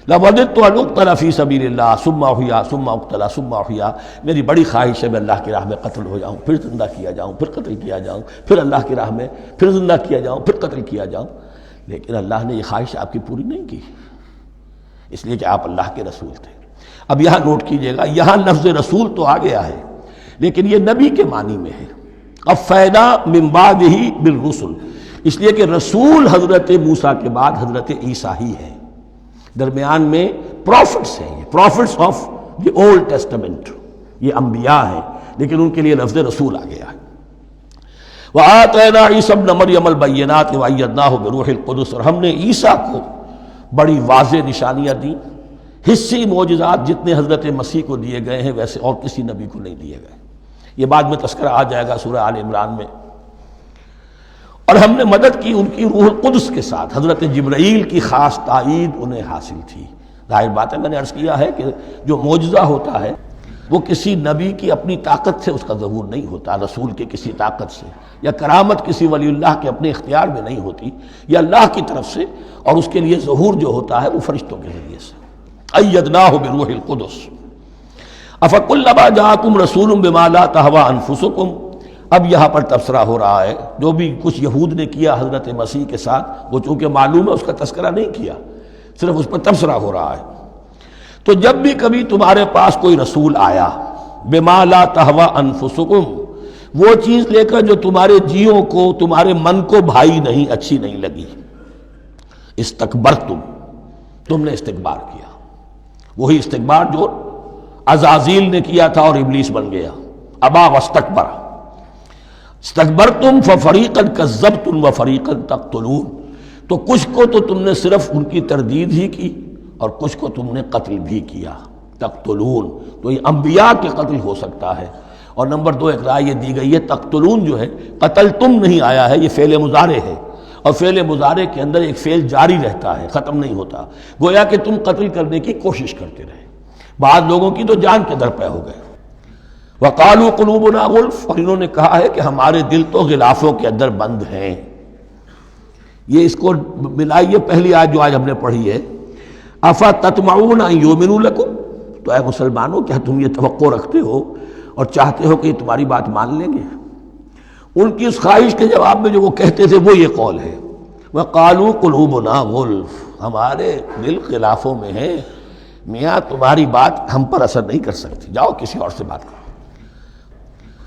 لَوَدِدتُّ أَنْ أُقْتَلَ فِي سَبِيلِ اللَّهِ ثُمَّ أُحْيَا ثُمَّ أُقْتَلَ ثُمَّ أُحْيَا، میری بڑی خواہش ہے میں اللہ کی راہ میں قتل ہو جاؤں، پھر زندہ کیا جاؤں، پھر قتل کیا جاؤں، پھر اللہ کی راہ میں پھر زندہ کیا جاؤں، پھر قتل کیا جاؤں۔ لیکن اللہ نے یہ خواہش آپ کی پوری نہیں کی، اس لیے کہ آپ اللہ کے رسول تھے۔ اب یہاں نوٹ کیجئے گا، یہاں لفظ رسول تو آ گیا ہے لیکن یہ نبی کے معنی میں ہے۔ قفینا من بعدہ بالرسل، اس لیے کہ رسول حضرت موسیٰ کے بعد حضرت عیسیٰ ہی ہے، درمیان میں پروفٹس ہیں، profits of the old testament, یہ انبیاء ہیں، لیکن ان کے لیے لفظ رسول آ گیا ہے۔ وَآتَيْنَا عِيسَى ابْنَ مَرْيَمَ الْبَيِّنَاتِ وَأَيَّدْنَاهُ بِرُوحِ الْقُدُسِ، اور ہم نے عیسیٰ کو بڑی واضح نشانیاں دیں، حصی معجزات جتنے حضرت مسیح کو دیے گئے ہیں ویسے اور کسی نبی کو نہیں دیے گئے۔ یہ بعد میں تذکرہ آ جائے گا سورہ آل عمران میں۔ اور ہم نے مدد کی ان کی روح القدس کے ساتھ، حضرت جبرائیل کی خاص تائید انہیں حاصل تھی۔ ظاہر بات ہے، میں نے عرض کیا ہے کہ جو معجزہ ہوتا ہے وہ کسی نبی کی اپنی طاقت سے اس کا ظہور نہیں ہوتا، رسول کے کسی طاقت سے، یا کرامت کسی ولی اللہ کے اپنے اختیار میں نہیں ہوتی، یا اللہ کی طرف سے، اور اس کے لیے ظہور جو ہوتا ہے وہ فرشتوں کے ذریعے سے۔ ایدناہ بروح القدس افکلما جاءکم رسول بما لا تہوی انفسکم، اب یہاں پر تبصرہ ہو رہا ہے، جو بھی کچھ یہود نے کیا حضرت مسیح کے ساتھ وہ چونکہ معلوم ہے اس کا تذکرہ نہیں کیا، صرف اس پر تبصرہ ہو رہا ہے۔ تو جب بھی کبھی تمہارے پاس کوئی رسول آیا، بما لا تہوی انفسکم، وہ چیز لے کر جو تمہارے جیوں کو، تمہارے من کو بھائی نہیں، اچھی نہیں لگی، استکبرتم، تم نے استکبار کیا، وہی استکبار جو عزازیل نے کیا تھا اور ابلیس بن گیا، ابا واستکبر، استکبرتم ففریقا کذبتم وفریقا تقتلون، تو کچھ کو تو تم نے صرف ان کی تردید ہی کی اور کچھ کو تم نے قتل بھی کیا، تقتلون، تو یہ انبیاء کے قتل ہو سکتا ہے۔ اور نمبر دو ایک رائے یہ دی گئی ہے، تقتلون جو ہے قتل تم نہیں آیا ہے، یہ فعل مضارع ہے، اور فعل مضارع کے اندر ایک فعل جاری رہتا ہے، ختم نہیں ہوتا، گویا کہ تم قتل کرنے کی کوشش کرتے رہے۔ بعض لوگوں کی تو جان کے در پہ ہو گئے۔ وقالوا قلوبنا غلف، اور انہوں نے کہا ہے کہ ہمارے دل تو غلافوں کے اندر بند ہیں۔ یہ اس کو ملائیے پہلی آیت جو آج ہم نے پڑھی ہے، افتطمعون ان یؤمنوا لکم، تو اے مسلمانوں کیا تم یہ توقع رکھتے ہو اور چاہتے ہو کہ یہ تمہاری بات مان لیں گے؟ ان کی اس خواہش کے جواب میں جو وہ کہتے تھے وہ یہ قول ہے، وقالوا قلوبنا غلف، ہمارے دل غلافوں میں ہیں، میاں تمہاری بات ہم پر اثر نہیں کر سکتی، جاؤ کسی اور سے بات کرو۔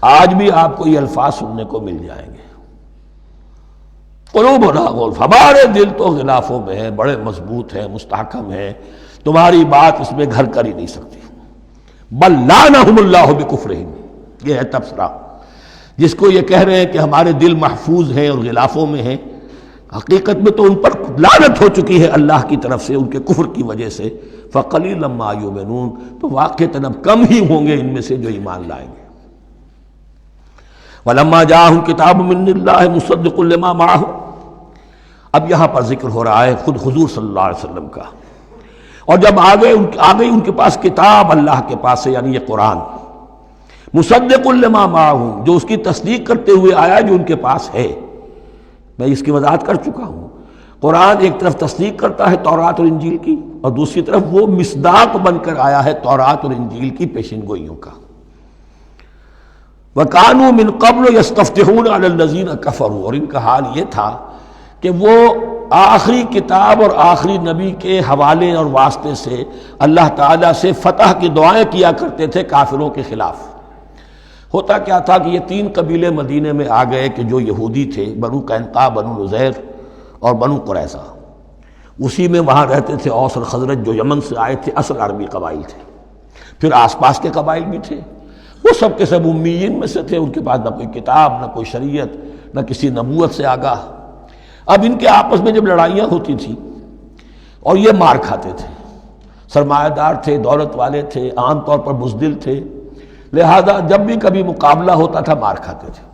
آج بھی آپ کو یہ الفاظ سننے کو مل جائیں گے، قلوبنا غلف، ہمارے دل تو غلافوں میں ہیں، بڑے مضبوط ہیں، مستحکم ہیں، تمہاری بات اس میں گھر کر ہی نہیں سکتی۔ بل لعنہم اللہ بکفرہم، یہ ہے تبصرہ، جس کو یہ کہہ رہے ہیں کہ ہمارے دل محفوظ ہیں اور غلافوں میں ہیں، حقیقت میں تو ان پر لعنت ہو چکی ہے اللہ کی طرف سے ان کے کفر کی وجہ سے۔ فقلیلا ما یؤمنون، تو واقعتاً اب کم ہی ہوں گے ان میں سے جو ایمان لائیں گے۔ وَلَمَّا جَاءَهُمْ كِتَابٌ مِّنْ اللَّهِ مُصَدِّقٌ لِّمَا مَعَهُمْ، اب یہاں پر ذکر ہو رہا ہے خود حضور صلی اللہ علیہ وسلم کا، اور جب آ گئی ان کے پاس کتاب اللہ کے پاس سے، یعنی یہ قرآن، مصدق لما معہم، جو اس کی تصدیق کرتے ہوئے آیا جو ان کے پاس ہے۔ میں اس کی وضاحت کر چکا ہوں، قرآن ایک طرف تصدیق کرتا ہے تورات اور انجیل کی، اور دوسری طرف وہ مصداق بن کر آیا ہے تورات اور انجیل کی پیشن گوئیوں کا۔ وَكَانُوا مِن قَبْلُ يَسْتَفْتِحُونَ عَلَى الَّذِينَ كَفَرُوا، اور ان کا حال یہ تھا کہ وہ آخری کتاب اور آخری نبی کے حوالے اور واسطے سے اللہ تعالیٰ سے فتح کی دعائیں کیا کرتے تھے کافروں کے خلاف۔ ہوتا کیا تھا کہ یہ تین قبیلے مدینے میں آ گئے کہ جو یہودی تھے، بنو قینقاع، بنو نذیر اور بنو قریظہ، اسی میں وہاں رہتے تھے اوس اور خزرج جو یمن سے آئے تھے، اصل عربی قبائل تھے، پھر آس پاس کے قبائل بھی تھے، وہ سب کے سب امیین میں سے تھے، ان کے پاس نہ کوئی کتاب، نہ کوئی شریعت، نہ کسی نبوت سے آگاہ۔ اب ان کے آپس میں جب لڑائیاں ہوتی تھیں اور یہ مار کھاتے تھے، سرمایہ دار تھے، دولت والے تھے، عام طور پر بزدل تھے، لہذا جب بھی کبھی مقابلہ ہوتا تھا مار کھاتے تھے۔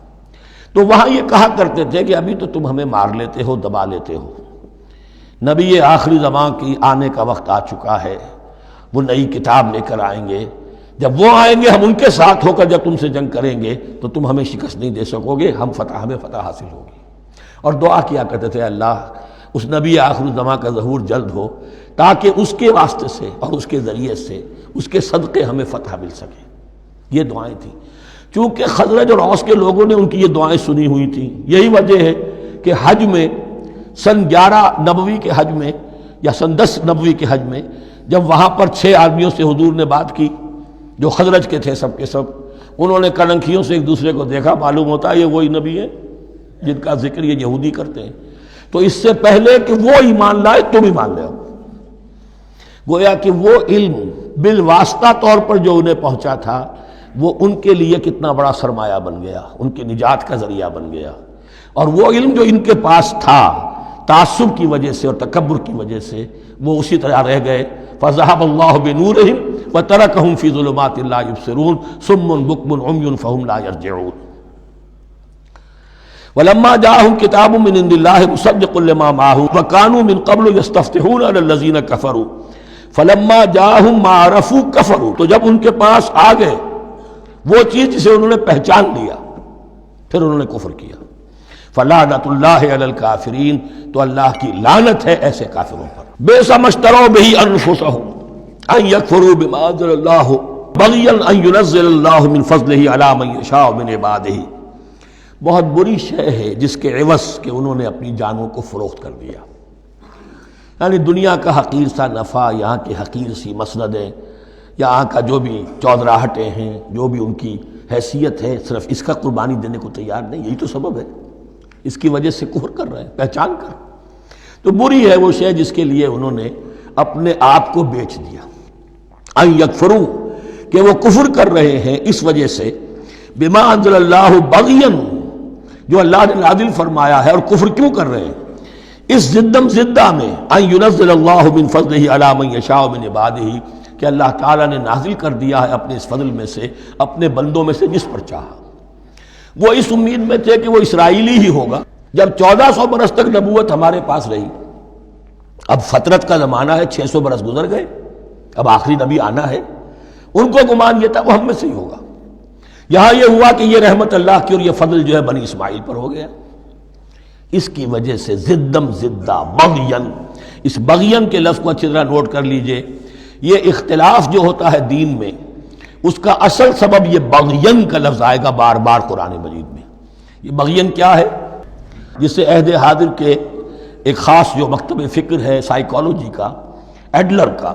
تو وہاں یہ کہا کرتے تھے کہ ابھی تو تم ہمیں مار لیتے ہو، دبا لیتے ہو، نبی آخری زمان کی آنے کا وقت آ چکا ہے، وہ نئی کتاب لے کر آئیں گے، جب وہ آئیں گے ہم ان کے ساتھ ہو کر جب تم سے جنگ کریں گے تو تم ہمیں شکست نہیں دے سکو گے، ہمیں فتح حاصل ہوگی۔ اور دعا کیا کرتے تھے اللہ اس نبی آخر الزماں کا ظہور جلد ہو تاکہ اس کے واسطے سے اور اس کے ذریعے سے اس کے صدقے ہمیں فتح مل سکے. یہ دعائیں تھیں. چونکہ خزرج اور اوس کے لوگوں نے ان کی یہ دعائیں سنی ہوئی تھیں. یہی وجہ ہے کہ حج میں سن 11 نبوی کے حج میں یا سن 10 نبوی کے حج میں جب وہاں پر 6 آدمیوں سے حضور نے بات کی جو خزرج کے تھے سب کے سب، انہوں نے کلنکھیوں سے ایک دوسرے کو دیکھا، معلوم ہوتا ہے یہ وہی نبی ہے جن کا ذکر یہ یہودی کرتے ہیں. تو اس سے پہلے کہ وہ ایمان لائے تم ایمان لے آؤ. گویا کہ وہ علم بالواسطہ طور پر جو انہیں پہنچا تھا وہ ان کے لیے کتنا بڑا سرمایہ بن گیا، ان کی نجات کا ذریعہ بن گیا. اور وہ علم جو ان کے پاس تھا تعصب کی وجہ سے اور تکبر کی وجہ سے وہ اسی طرح رہ گئے. فَذَهَبَ اللَّهُ بِنُورِهِمْ وَتَرَكَهُمْ فِي ظُلُمَاتٍ لَا يُبْصِرُونَ صُمٌّ بُكْمٌ عُمْيٌ فَهُمْ لَا يَرْجِعُونَ. وَلَمَّا جَاءَهُمْ كِتَابٌ مِّنْ عِندِ اللَّهِ مُصَدِّقٌ لِّمَا مَعَهُمْ وَكَانُوا مِن قَبْلُ يَسْتَفْتِحُونَ عَلَى الَّذِينَ كَفَرُوا فَلَمَّا جَاءَهُم مَّا عَرَفُوا كَفَرُوا. تو جب ان کے پاس آ گئے وہ چیز جسے انہوں نے پہچان لیا پھر انہوں نے کفر کیا. فَلَعْنَةُ اللَّهِ عَلَى الْكَافِرِينَ. تو اللہ کی لعنت ہے ایسے کافروں پر. بِئْسَ مَا اشْتَرَوْا بِهِ أَنفُسَهُمْ أَن يَكْفُرُوا بِمَا أَنزَلَ اللَّهُ بَغْيًا أَن يُنَزِّلَ اللَّهُ مِن فَضْلِهِ عَلَى مَن يَشَاءُ مِنْ عِبَادِهِ. بہت بری شے ہے جس کے عوض کہ انہوں نے اپنی جانوں کو فروخت کر دیا. یعنی دنیا کا حقیر سا نفع، یہاں کی حقیر سی مسندیں، یہاں کا جو بھی چودراہٹیں ہیں، جو بھی ان کی حیثیت ہے، صرف اس کا قربانی دینے کو تیار نہیں. یہی تو سبب ہے، اس کی وجہ سے کفر کر رہے ہیں پہچان کر. تو بری ہے وہ شے جس کے لیے انہوں نے اپنے آپ کو بیچ دیا. ان یکفروا کہ وہ کفر کر رہے ہیں اس وجہ سے بما انزل اللہ بغیا جو اللہ نے نازل فرمایا ہے. اور کفر کیوں کر رہے ہیں؟ اس زدم زدہ میں ان ینزل اللہ من فضلہ علی من یشاء من عبادہ کہ اللہ تعالیٰ نے نازل کر دیا ہے اپنے اس فضل میں سے اپنے بندوں میں سے جس پر چاہا. وہ اس امید میں تھے کہ وہ اسرائیلی ہی ہوگا. جب 1400 برس تک نبوت ہمارے پاس رہی، اب فترت کا زمانہ ہے، 600 برس گزر گئے، اب آخری نبی آنا ہے. ان کو گمان یہ تھا وہ ہم میں سے ہی ہوگا. یہاں یہ ہوا کہ یہ رحمت اللہ کی اور یہ فضل جو ہے بنی اسماعیل پر ہو گیا. اس کی وجہ سے زدم زدہ بغین، اس بغین کے لفظ کو اچھی طرح نوٹ کر لیجئے. یہ اختلاف جو ہوتا ہے دین میں اس کا اصل سبب یہ بغین کا لفظ آئے گا بار بار قرآن مجید میں. یہ بغین کیا ہے؟ جسے عہد حاضر کے ایک خاص جو مکتب فکر ہے سائیکالوجی کا، ایڈلر کا،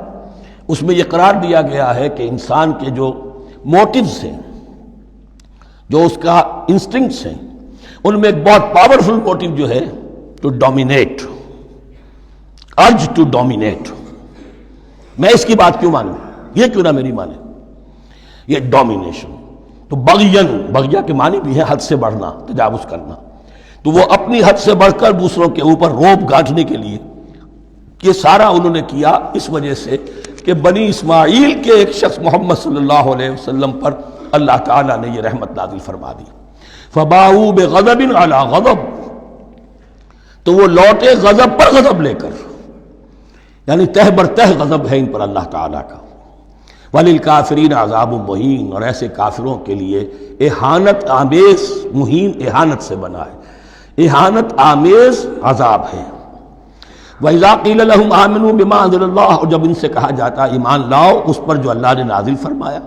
اس میں یہ قرار دیا گیا ہے کہ انسان کے جو موٹیوز ہیں، جو اس کا انسٹنکٹس ہیں، ان میں ایک بہت پاورفل موٹیو جو ہے to dominate, urge to dominate. میں اس کی بات کیوں مانوں، یہ کیوں نہ میری مانے، یہ ڈومینیشن. تو بغیہ کے معنی بھی ہے حد سے بڑھنا، تجاوز کرنا. تو وہ اپنی حد سے بڑھ کر دوسروں کے اوپر روب گانٹھنے کے لیے یہ سارا انہوں نے کیا اس وجہ سے کہ بنی اسماعیل کے ایک شخص محمد صلی اللہ علیہ وسلم پر اللہ تعالیٰ نے یہ رحمت نازل فرما دی. فَبَاءُوا بِغَضَبٍ عَلَىٰ غَضَبٍ. تو وہ لوٹے غضب پر غضب لے کر، یعنی تہ بر تہ غضب ہے ان پر اللہ تعالیٰ کا. وَلِلْكَافِرِينَ عَذَابٌ مُّهِينٌ. اور ایسے کافروں کے لیے اہانت آمیز، مہین اہانت سے بنا ہے، اہانت آمیز عذاب ہے. وَإِذَا قِيلَ لَهُمْ آمِنُوا بِمَا أَنزَلَ اللَّهُ. اور جب ان سے کہا جاتا ایمان لاؤ اس پر جو اللہ نے نازل فرمایا،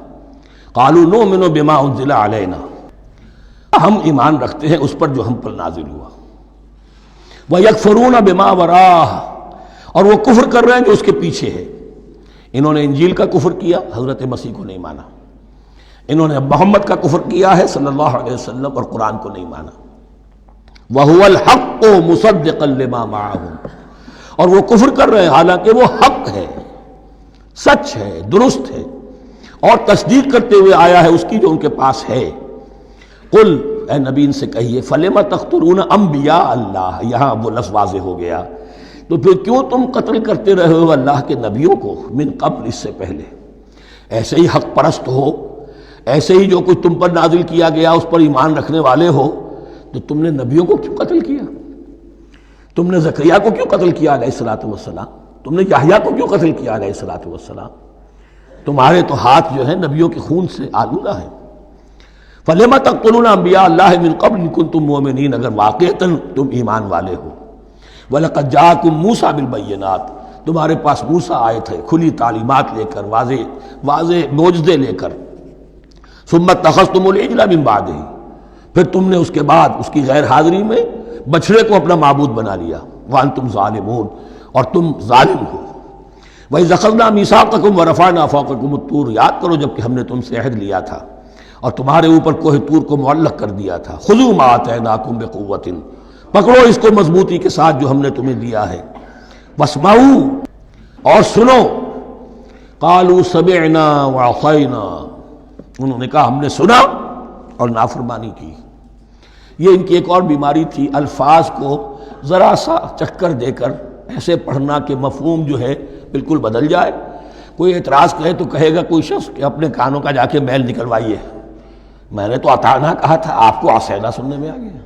قَالُوا نُؤْمِنُ بِمَا أُنزِلَ عَلَيْنَا. ہم ایمان رکھتے ہیں اس پر جو ہم پر نازل ہوا. وَيَكْفُرُونَ بِمَا وَرَاءَهُ. اور وہ کفر کر رہے ہیں جو اس کے پیچھے ہے. انہوں نے انجیل کا کفر کیا، حضرت مسیح کو نہیں مانا. انہوں نے محمد کا کفر کیا ہے صلی اللہ علیہ وسلم، اور قرآن کو نہیں مانا. وَهُوَ الْحَقُّ مُصَدِّقًا لِمَا مَعَهُمْ. اور وہ کفر کر رہے ہیں حالانکہ وہ حق ہے، سچ ہے، درست ہے، اور تصدیق کرتے ہوئے آیا ہے اس کی جو ان کے پاس ہے. قل اے نبی ان سے کہیے فَلِمَ تَقْتُلُونَ أَنبِيَاءَ اللَّهِ. یہاں وہ لفظ واضح ہو گیا. تو پھر کیوں تم قتل کرتے رہے ہو اللہ کے نبیوں کو من قبل، اس سے پہلے. ایسے ہی حق پرست ہو، ایسے ہی جو کچھ تم پر نازل کیا گیا اس پر ایمان رکھنے والے ہو، تو تم نے نبیوں کو کیوں قتل کیا؟ تم نے زکریا کو کیوں قتل کیا علیہ الصلوۃ والسلام؟ تم نے یحییٰ کو کیوں قتل کیا علیہ الصلوۃ والسلام؟ تمہارے تو ہاتھ جو ہیں نبیوں کے خون سے آلودہ ہیں. فَلِمَ تَقْتُلُونَ أَنْبِيَاءَ اللَّهِ مِنْ قَبْلِ إِن كُنتُم مُؤْمِنِينَ، اگر واقعتاً تم ایمان والے ہو. وَلَقَدْ جَاءَكُم مُوسَىٰ بِالْبَيِّنَاتِ، تمہارے پاس موسیٰ آئے تھے کھلی تعلیمات لے کر، واضح معجزے لے کر. ثُمَّ اتَّخَذْتُمُ الْعِجْلَ مِن بَعْدِهِ، پھر تم نے اس کے بعد اس کی غیر حاضری میں بچھڑے کو اپنا معبود بنا لیا. وَأَنْتُمْ ظَالِمُونَ، اور تم ظالم ہو. وَإِذْ أَخَذْنَا مِيثَاقَكُمْ وَرَفَعْنَا فَوْقَكُمُ الطُّورَ، یاد کرو جب کہ ہم نے تم سے عہد لیا تھا اور تمہارے اوپر کوہ طور کو معلق کر دیا تھا. خُذُوا مَا آتَيْنَاكُمْ بِقُوَّةٍ، پکڑو اس کو مضبوطی کے ساتھ جو ہم نے تمہیں دیا ہے. وَاسْمَعُوا، اور سنو. قَالُوا سَمِعْنَا وَعَصَيْنَا، انہوں نے کہا ہم نے سنا اور نافرمانی کی. یہ ان کی ایک اور بیماری تھی، الفاظ کو ذرا سا چکر دے کر ایسے پڑھنا کہ مفہوم جو ہے بالکل بدل جائے. کوئی اعتراض کہے تو کہے گا کوئی شخص کہ اپنے کانوں کا جا کے میل نکلوائیے، میں نے تو اطعنا کہا تھا، آپ کو عصینا سننے میں آ گیا.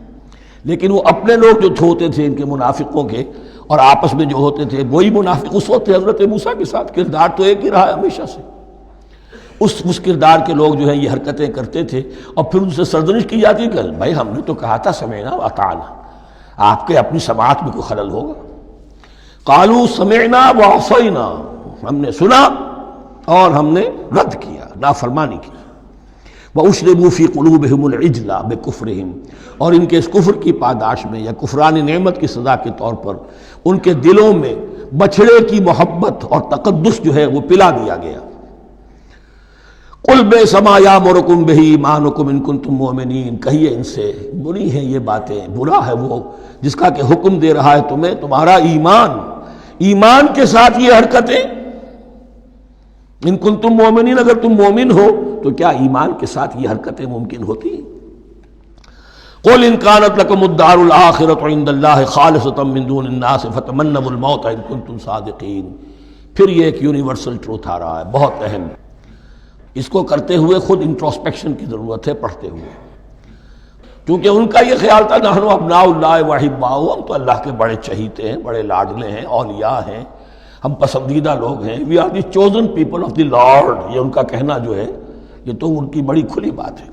لیکن وہ اپنے لوگ جو ہوتے تھے ان کے منافقوں کے، اور آپس میں جو ہوتے تھے وہی منافق اس وقت حضرت موسیٰ کے ساتھ کردار تو ایک ہی رہا ہے ہمیشہ سے. اس کردار کے لوگ جو ہیں یہ حرکتیں کرتے تھے، اور پھر ان سے سرزنش کی جاتی کہ بھائی ہم نے تو کہا تھا سمعنا واطعنا، آپ کے اپنی سماعت میں کوئی خلل ہوگا. قالوا سمعنا وعصینا، ہم نے سنا اور ہم نے رد کیا، نافرمانی کی. وَأُشْرِبُوا فِي قُلُوبِهِمُ الْعِجْلَ بِكُفْرِهِمْ، اور ان کے اس کفر کی پاداش میں یا کفران نعمت کی سزا کے طور پر ان کے دلوں میں بچھڑے کی محبت اور تقدس جو ہے وہ پلا دیا گیا. قُلْ بِئْسَ مَا يَأْمُرُكُمْ بِهِ إِيمَانُكُمْ إِن كُنتُم مُؤْمِنِينَ، کہیے ان سے بری ہیں یہ باتیں، برا ہے وہ جس کا کہ حکم دے رہا ہے تمہیں تمہارا ایمان کے ساتھ یہ حرکتیں. ان کنتم مومنین، اگر تم مومن ہو تو کیا ایمان کے ساتھ یہ حرکتیں ممکن ہوتی؟ قل ان كانت لكم الدار الآخرة عند الله خالصة من دون الناس فتمنوا الموت ان كنتم صادقین. پھر یہ ایک یونیورسل ٹروتھ آ رہا ہے بہت اہم، اس کو کرتے ہوئے خود انٹروسپیکشن کی ضرورت ہے پڑھتے ہوئے، کیونکہ ان کا یہ خیال تھا نحن ابناء اللہ واحباؤہ، ہم تو اللہ کے بڑے چہیتے ہیں، بڑے لاڈلے ہیں، اولیاء ہیں، ہم پسندیدہ لوگ ہیں. We are the chosen people of the lord, یہ ان کا کہنا جو ہے یہ تو ان کی بڑی کھلی بات ہے.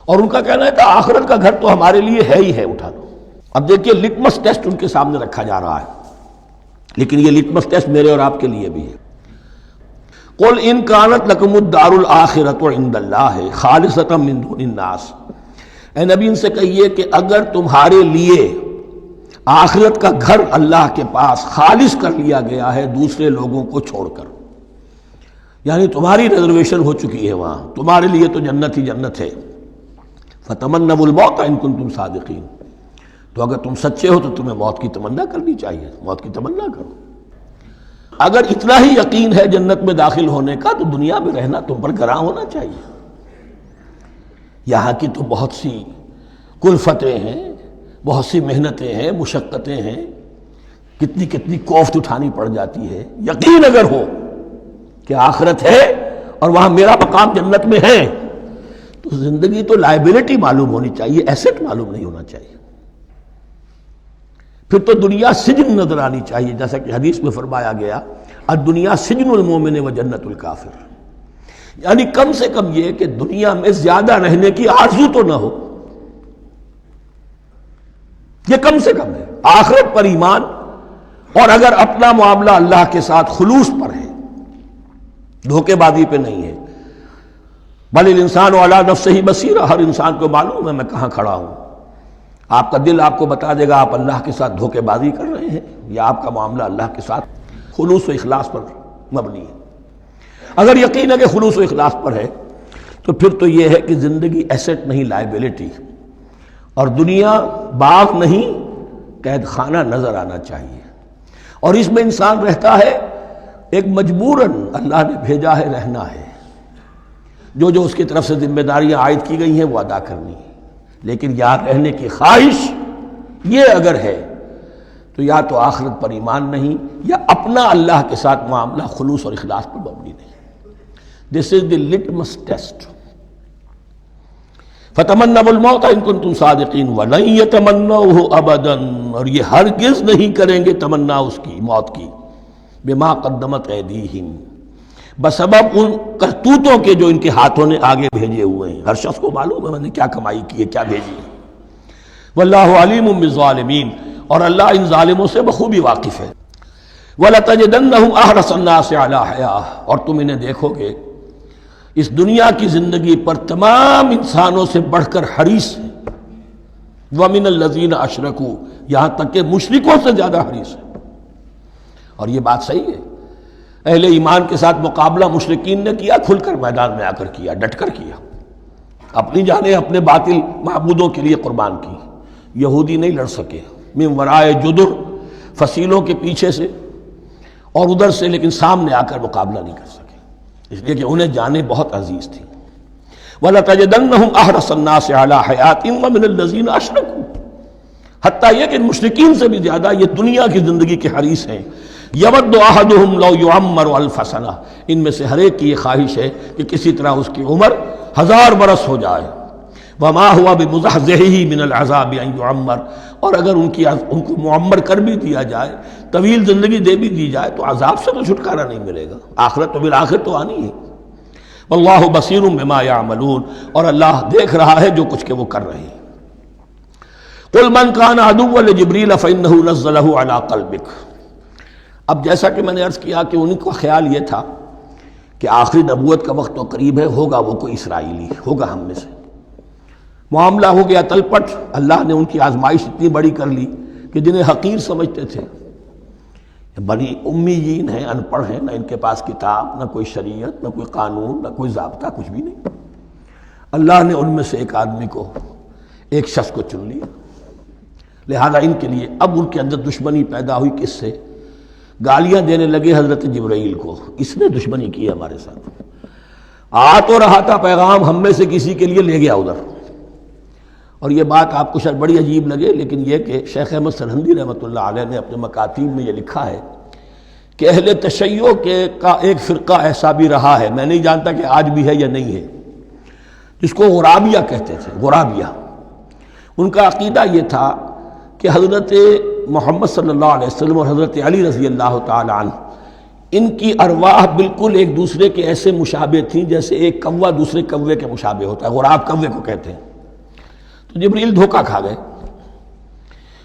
اور ان کا کہنا ہے کہ آخرت کا گھر تو ہمارے لیے ہے ہی ہے، اٹھا لو. اب دیکھیے لٹمس ٹیسٹ ان کے سامنے رکھا جا رہا ہے، لیکن یہ لٹمس ٹیسٹ میرے اور آپ کے لیے بھی ہے. قل ان كانت لكم الدار الآخرة عند الله خالصة من دون الناس، اے نبی ان سے کہیے کہ اگر تمہارے لیے آخرت کا گھر اللہ کے پاس خالص کر لیا گیا ہے دوسرے لوگوں کو چھوڑ کر، یعنی تمہاری ریزرویشن ہو چکی ہے وہاں، تمہارے لیے تو جنت ہی جنت ہے. فتمنوا الموت ان کنتم صادقین، تو اگر تم سچے ہو تو تمہیں موت کی تمنا کرنی چاہیے، موت کی تمنا کرو. اگر اتنا ہی یقین ہے جنت میں داخل ہونے کا تو دنیا میں رہنا تم پر گراں ہونا چاہیے. یہاں کی تو بہت سی کلفتیں ہیں، بہت سی محنتیں ہیں، مشقتیں ہیں، کتنی کوفت اٹھانی پڑ جاتی ہے. یقین اگر ہو کہ آخرت ہے اور وہاں میرا مقام جنت میں ہے تو زندگی تو لائبلٹی معلوم ہونی چاہیے، ایسٹ معلوم نہیں ہونا چاہیے. پھر تو دنیا سجن نظر آنی چاہیے، جیسا کہ حدیث میں فرمایا گیا الدنیا سجن المومن و جنت الکافر، یعنی کم سے کم یہ کہ دنیا میں زیادہ رہنے کی آرزو تو نہ ہو، یہ کم سے کم ہے. آخرت پر ایمان، اور اگر اپنا معاملہ اللہ کے ساتھ خلوص پر ہے، دھوکے بازی پہ نہیں ہے. بل الانسان علی نفسہ بصیرہ، ہر انسان کو معلوم ہے میں کہاں کھڑا ہوں. آپ کا دل آپ کو بتا دے گا آپ اللہ کے ساتھ دھوکے بازی کر رہے ہیں یا آپ کا معاملہ اللہ کے ساتھ خلوص و اخلاص پر مبنی ہے. اگر یقین ہے کہ خلوص و اخلاص پر ہے تو پھر تو یہ ہے کہ زندگی ایسٹ نہیں لائبلٹی، اور دنیا باغ نہیں قید خانہ نظر آنا چاہیے. اور اس میں انسان رہتا ہے ایک مجبوراً، اللہ نے بھیجا ہے رہنا ہے، جو اس کی طرف سے ذمہ داریاں عائد کی گئی ہیں وہ ادا کرنی ہے. لیکن یہاں رہنے کی خواہش یہ اگر ہے تو یا تو آخرت پر ایمان نہیں یا اپنا اللہ کے ساتھ معاملہ خلوص اور اخلاص پر مبنی نہیں. دس از دی لٹمس ٹیسٹ. فتمنوا الموت ان کنتم صادقین ولن یتمنوہ ابدا، اور یہ ہرگز نہیں کریں گے تمنا اس کی موت کی، بما قدمت ایدیہم، بسبب ان کرتوتوں کے جو ان کے ہاتھوں نے آگے بھیجے ہوئے ہیں۔ ہر شخص کو معلوم ہے میں نے کیا کمائی کی ہے، کیا بھیجی ہے۔ واللہ علیم بالظالمین، اور اللہ ان ظالموں سے بخوبی واقف ہے۔ وَلَتَجِدَنَّهُمْ أَحْرَصَ النَّاسِ عَلَىٰ حَيَاةٍ، اور تم انہیں دیکھو گے اس دنیا کی زندگی پر تمام انسانوں سے بڑھ کر حریص ہیں۔ وَمِنَ الَّذِينَ أَشْرَكُوا، یہاں تک کہ مشرکوں سے زیادہ حریص ہیں۔ اور یہ بات صحیح ہے، اہل ایمان کے ساتھ مقابلہ مشرکین نے کیا، کھل کر میدان میں آ کر کیا، ڈٹ کر کیا، اپنی جانیں اپنے باطل معبودوں کے لیے قربان کی۔ یہودی نہیں لڑ سکے، من ورائے جدر، فصیلوں کے پیچھے سے اور ادھر سے، لیکن سامنے آ کر مقابلہ نہیں کر سکے، اس لیے کہ انہیں جانیں بہت عزیز تھیں۔ وَلَتَجِدَنَّهُمْ أَحْرَصَ النَّاسِ عَلَىٰ حَيَاةٍ وَمِنَ الَّذِينَ أَشْرَكُوا، حتیٰ یہ کہ مشرکین سے بھی زیادہ یہ دنیا کی زندگی کے حریص ہیں۔ یود احدہم لو یعمر الف سنہ، ان میں سے ہر ایک کی یہ خواہش ہے کہ کسی طرح اس کی عمر 1000 برس ہو جائے۔ وما ہوا بمزحزحہ من العذاب ان یعمر، اور اگر ان کو معمر کر بھی دیا جائے، طویل زندگی دے بھی دی جائے، تو عذاب سے تو چھٹکارا نہیں ملے گا، آخرت تو بالآخر تو آنی ہے۔ واللہ بصیر بما یعملون، اور اللہ دیکھ رہا ہے جو کچھ کہ وہ کر رہے ہیں۔ قل من کان عدوا لجبریل فانہ نزلہ علی قلبک، اب جیسا کہ میں نے عرض کیا کہ ان کا خیال یہ تھا کہ آخری نبوت کا وقت تو قریب ہے، ہوگا وہ کوئی اسرائیلی، ہوگا ہم میں سے۔ معاملہ ہو گیا تلپٹ، اللہ نے ان کی آزمائش اتنی بڑی کر لی کہ جنہیں حقیر سمجھتے تھے، بڑی امیین ہیں، ان پڑھ ہیں، نہ ان کے پاس کتاب، نہ کوئی شریعت، نہ کوئی قانون، نہ کوئی ضابطہ، کچھ بھی نہیں، اللہ نے ان میں سے ایک آدمی کو، ایک شخص کو چن لیا۔ لہذا ان کے لیے اب ان کے اندر دشمنی پیدا ہوئی، کس سے؟ گالیاں دینے لگے حضرت جبرائیل کو، اس نے دشمنی کی ہمارے ساتھ، آ تو رہا تھا پیغام ہم میں سے کسی کے لیے، لے گیا ادھر۔ اور یہ بات آپ کو شاید بڑی عجیب لگے، لیکن یہ کہ شیخ احمد سرہندی رحمۃ اللہ علیہ نے اپنے مکاتیب میں یہ لکھا ہے کہ اہل تشیع کا ایک فرقہ ایسا بھی رہا ہے، میں نہیں جانتا کہ آج بھی ہے یا نہیں ہے، جس کو غرابیہ کہتے تھے۔ غرابیہ، ان کا عقیدہ یہ تھا کہ حضرت محمد صلی اللہ علیہ وسلم اور حضرت علی رضی اللہ تعالی عنہ، ان کی ارواح بالکل ایک دوسرے کے ایسے مشابہ تھیں جیسے ایک کوا دوسرے کوے کے مشابہ ہوتا ہے، غراب کوے کو کہتے ہیں۔ تو جبریل دھوکہ کھا گئے،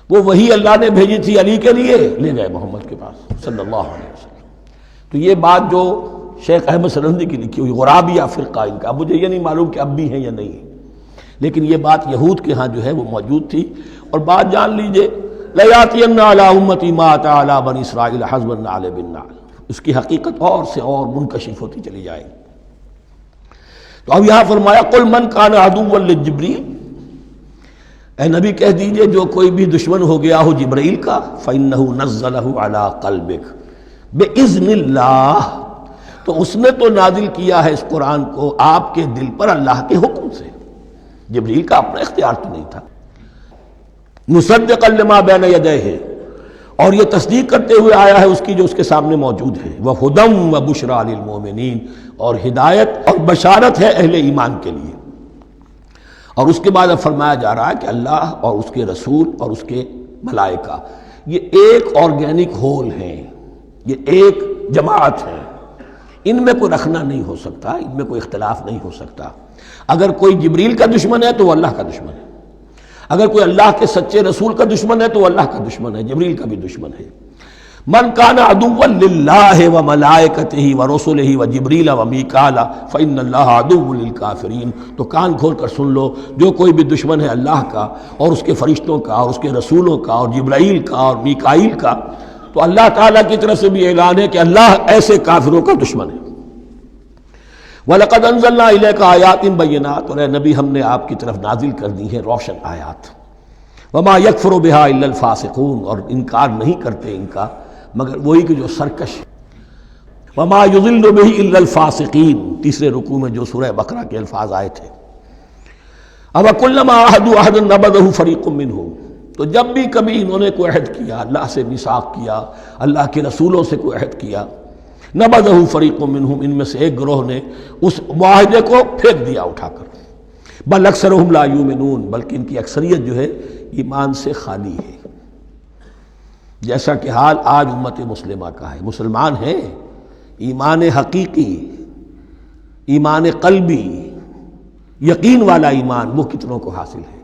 وہ وہی اللہ نے بھیجی تھی علی کے لیے، لے گئے محمد کے پاس صلی اللہ علیہ وسلم۔ تو یہ بات جو شیخ احمد سرہندی کی لکھی ہوئی غرابیہ فرقہ ان کا، مجھے یہ نہیں معلوم کہ اب بھی ہیں یا نہیں ہے، لیکن یہ بات یہود کے ہاں جو ہے وہ موجود تھی۔ اور بات جان لیجئے، لَيَأْتِيَنَّ عَلَىٰ أُمَّتِي مَا أَتَىٰ عَلَىٰ بَنِي إِسْرَائِيلَ حَسْبَ النَّعْلِ بِالنَّعْلِ، اس کی حقیقت اور سے اور منکشف ہوتی چلی جائے گی۔ تو اب یہاں فرمایا قُلْ مَنْ كَانَ عَدُوًّا لِجِبْرِيلَ، اے نبی کہہ دیجئے جو کوئی بھی دشمن ہو گیا ہو جبرائیل کا، فَإِنَّهُ نَزَّلَهُ عَلَىٰ قَلْبِكَ بِإِذْنِ اللَّهِ، تو اس نے تو نازل کیا ہے اس قرآن کو آپ کے دل پر اللہ کے حکم سے، جبرائیل کا اپنا اختیار تو نہیں تھا۔ مصدقا لما بین یدیہ، اور یہ تصدیق کرتے ہوئے آیا ہے اس کی جو اس کے سامنے موجود ہے، وہدی وبشریٰ للمؤمنین، اور ہدایت اور بشارت ہے اہل ایمان کے لیے۔ اور اس کے بعد اب فرمایا جا رہا ہے کہ اللہ اور اس کے رسول اور اس کے ملائکہ یہ ایک آرگینک ہول ہیں، یہ ایک جماعت ہے، ان میں کوئی رکھنا نہیں ہو سکتا، ان میں کوئی اختلاف نہیں ہو سکتا۔ اگر کوئی جبریل کا دشمن ہے تو وہ اللہ کا دشمن ہے، اگر کوئی اللہ کے سچے رسول کا دشمن ہے تو وہ اللہ کا دشمن ہے، جبریل کا بھی دشمن ہے۔ من کان عدوا للہ وملائکتہ ورسلہ وجبریل ومیکال فإن اللہ عدو للکافرین، تو کان کھول کر سن لو، جو کوئی بھی دشمن ہے اللہ کا اور اس کے فرشتوں کا اور اس کے رسولوں کا اور جبرائیل کا اور میکائیل کا، تو اللہ تعالیٰ کی طرف سے بھی اعلان ہے کہ اللہ ایسے کافروں کا دشمن ہے۔ وَلَقَدْ أَنزَلْنَا إِلَيْكَ آيَاتٍ بَيِّنَاتٍ، اور اے نبی ہم نے آپ کی طرف نازل کر دی ہیں روشن آیات۔ وَمَا يَكْفُرُ بِهَا إِلَّا الْفَاسِقُونَ، اور انکار نہیں کرتے ان کا مگر وہی کہ جو سرکش۔ وَمَا يُضِلُّ بِهِ إِلَّا الْفَاسِقِينَ، تیسرے رکوع میں جو سورہ بقرہ کے الفاظ آئے تھے۔ أَوَكُلَّمَا عَاهَدُوا عَهْدًا نَبَذَهُ فَرِيقٌ مِّنْهُمْ، تو جب بھی کبھی انہوں نے کوئی عہد کیا، اللہ سے میثاق کیا، اللہ کے رسولوں سے کوئی عہد کیا، نَبَذَهُ فَرِيقٌ مِّنْهُمْ، ان میں سے ایک گروہ نے اس معاہدے کو پھینک دیا اٹھا کر۔ بل اکثرهم لا یؤمنون، بلکہ ان کی اکثریت جو ہے ایمان سے خالی ہے، جیسا کہ حال آج امت مسلمہ کا ہے۔ مسلمان ہیں، ایمان حقیقی، ایمان قلبی، یقین والا ایمان وہ کتنوں کو حاصل ہے؟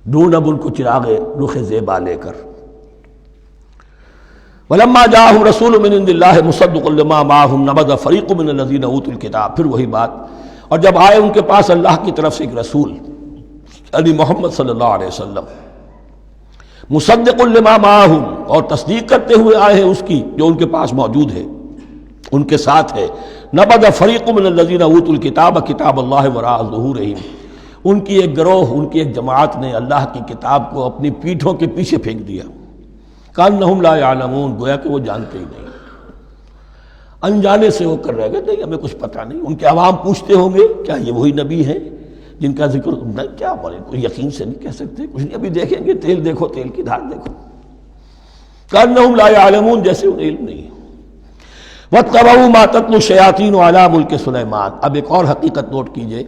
ڈھونڈ اب ان کو چراغ رخ زیبا لے کر۔ وَلَمَّا جَاءَهُمْ رَسُولٌ مِّنْ عِندِ اللَّهِ مُصَدِّقٌ لِّمَا مَعَهُمْ نَبَذَ فَرِيقٌ مِّنَ الَّذِينَ أُوتُوا الْكِتَابَ، پھر وہی بات، اور جب آئے ان کے پاس اللہ کی طرف سے ایک رسول یعنی محمد صلی اللہ علیہ وسلم، مصدق لما معہم، اور تصدیق کرتے ہوئے آئے ہیں اس کی جو ان کے پاس موجود ہے، ان کے ساتھ ہے، نبذ فریق من الذین اوتوا الکتاب کتاب اللہ وراء ظہورہم، ان کی ایک گروہ، ان کی ایک جماعت نے اللہ کی کتاب کو اپنی پیٹھوں کے پیچھے پھینک دیا، کانہم لا یعلمون، گویا کہ وہ جانتے ہی نہیں، انجانے سے ہو کر رہ گئے، نہیں ہمیں کچھ پتہ نہیں۔ ان کے عوام پوچھتے ہوں گے کیا یہ وہی نبی ہیں جن کا ذکر نہیں، کیا بولے، کوئی یقین سے نہیں کہہ سکتے، کچھ نہیں، ابھی دیکھیں گے، تیل دیکھو، تیل کی دھار دیکھو، کانہم لا یعلمون، جیسے انہیں علم نہیں ہے۔ وَاتَّبَعُوا مَا تَتْلُو الشَّيَاطِينُ عَلَىٰ مُلْكِ سُلَيْمَانَ، اب ایک اور حقیقت نوٹ کیجئے،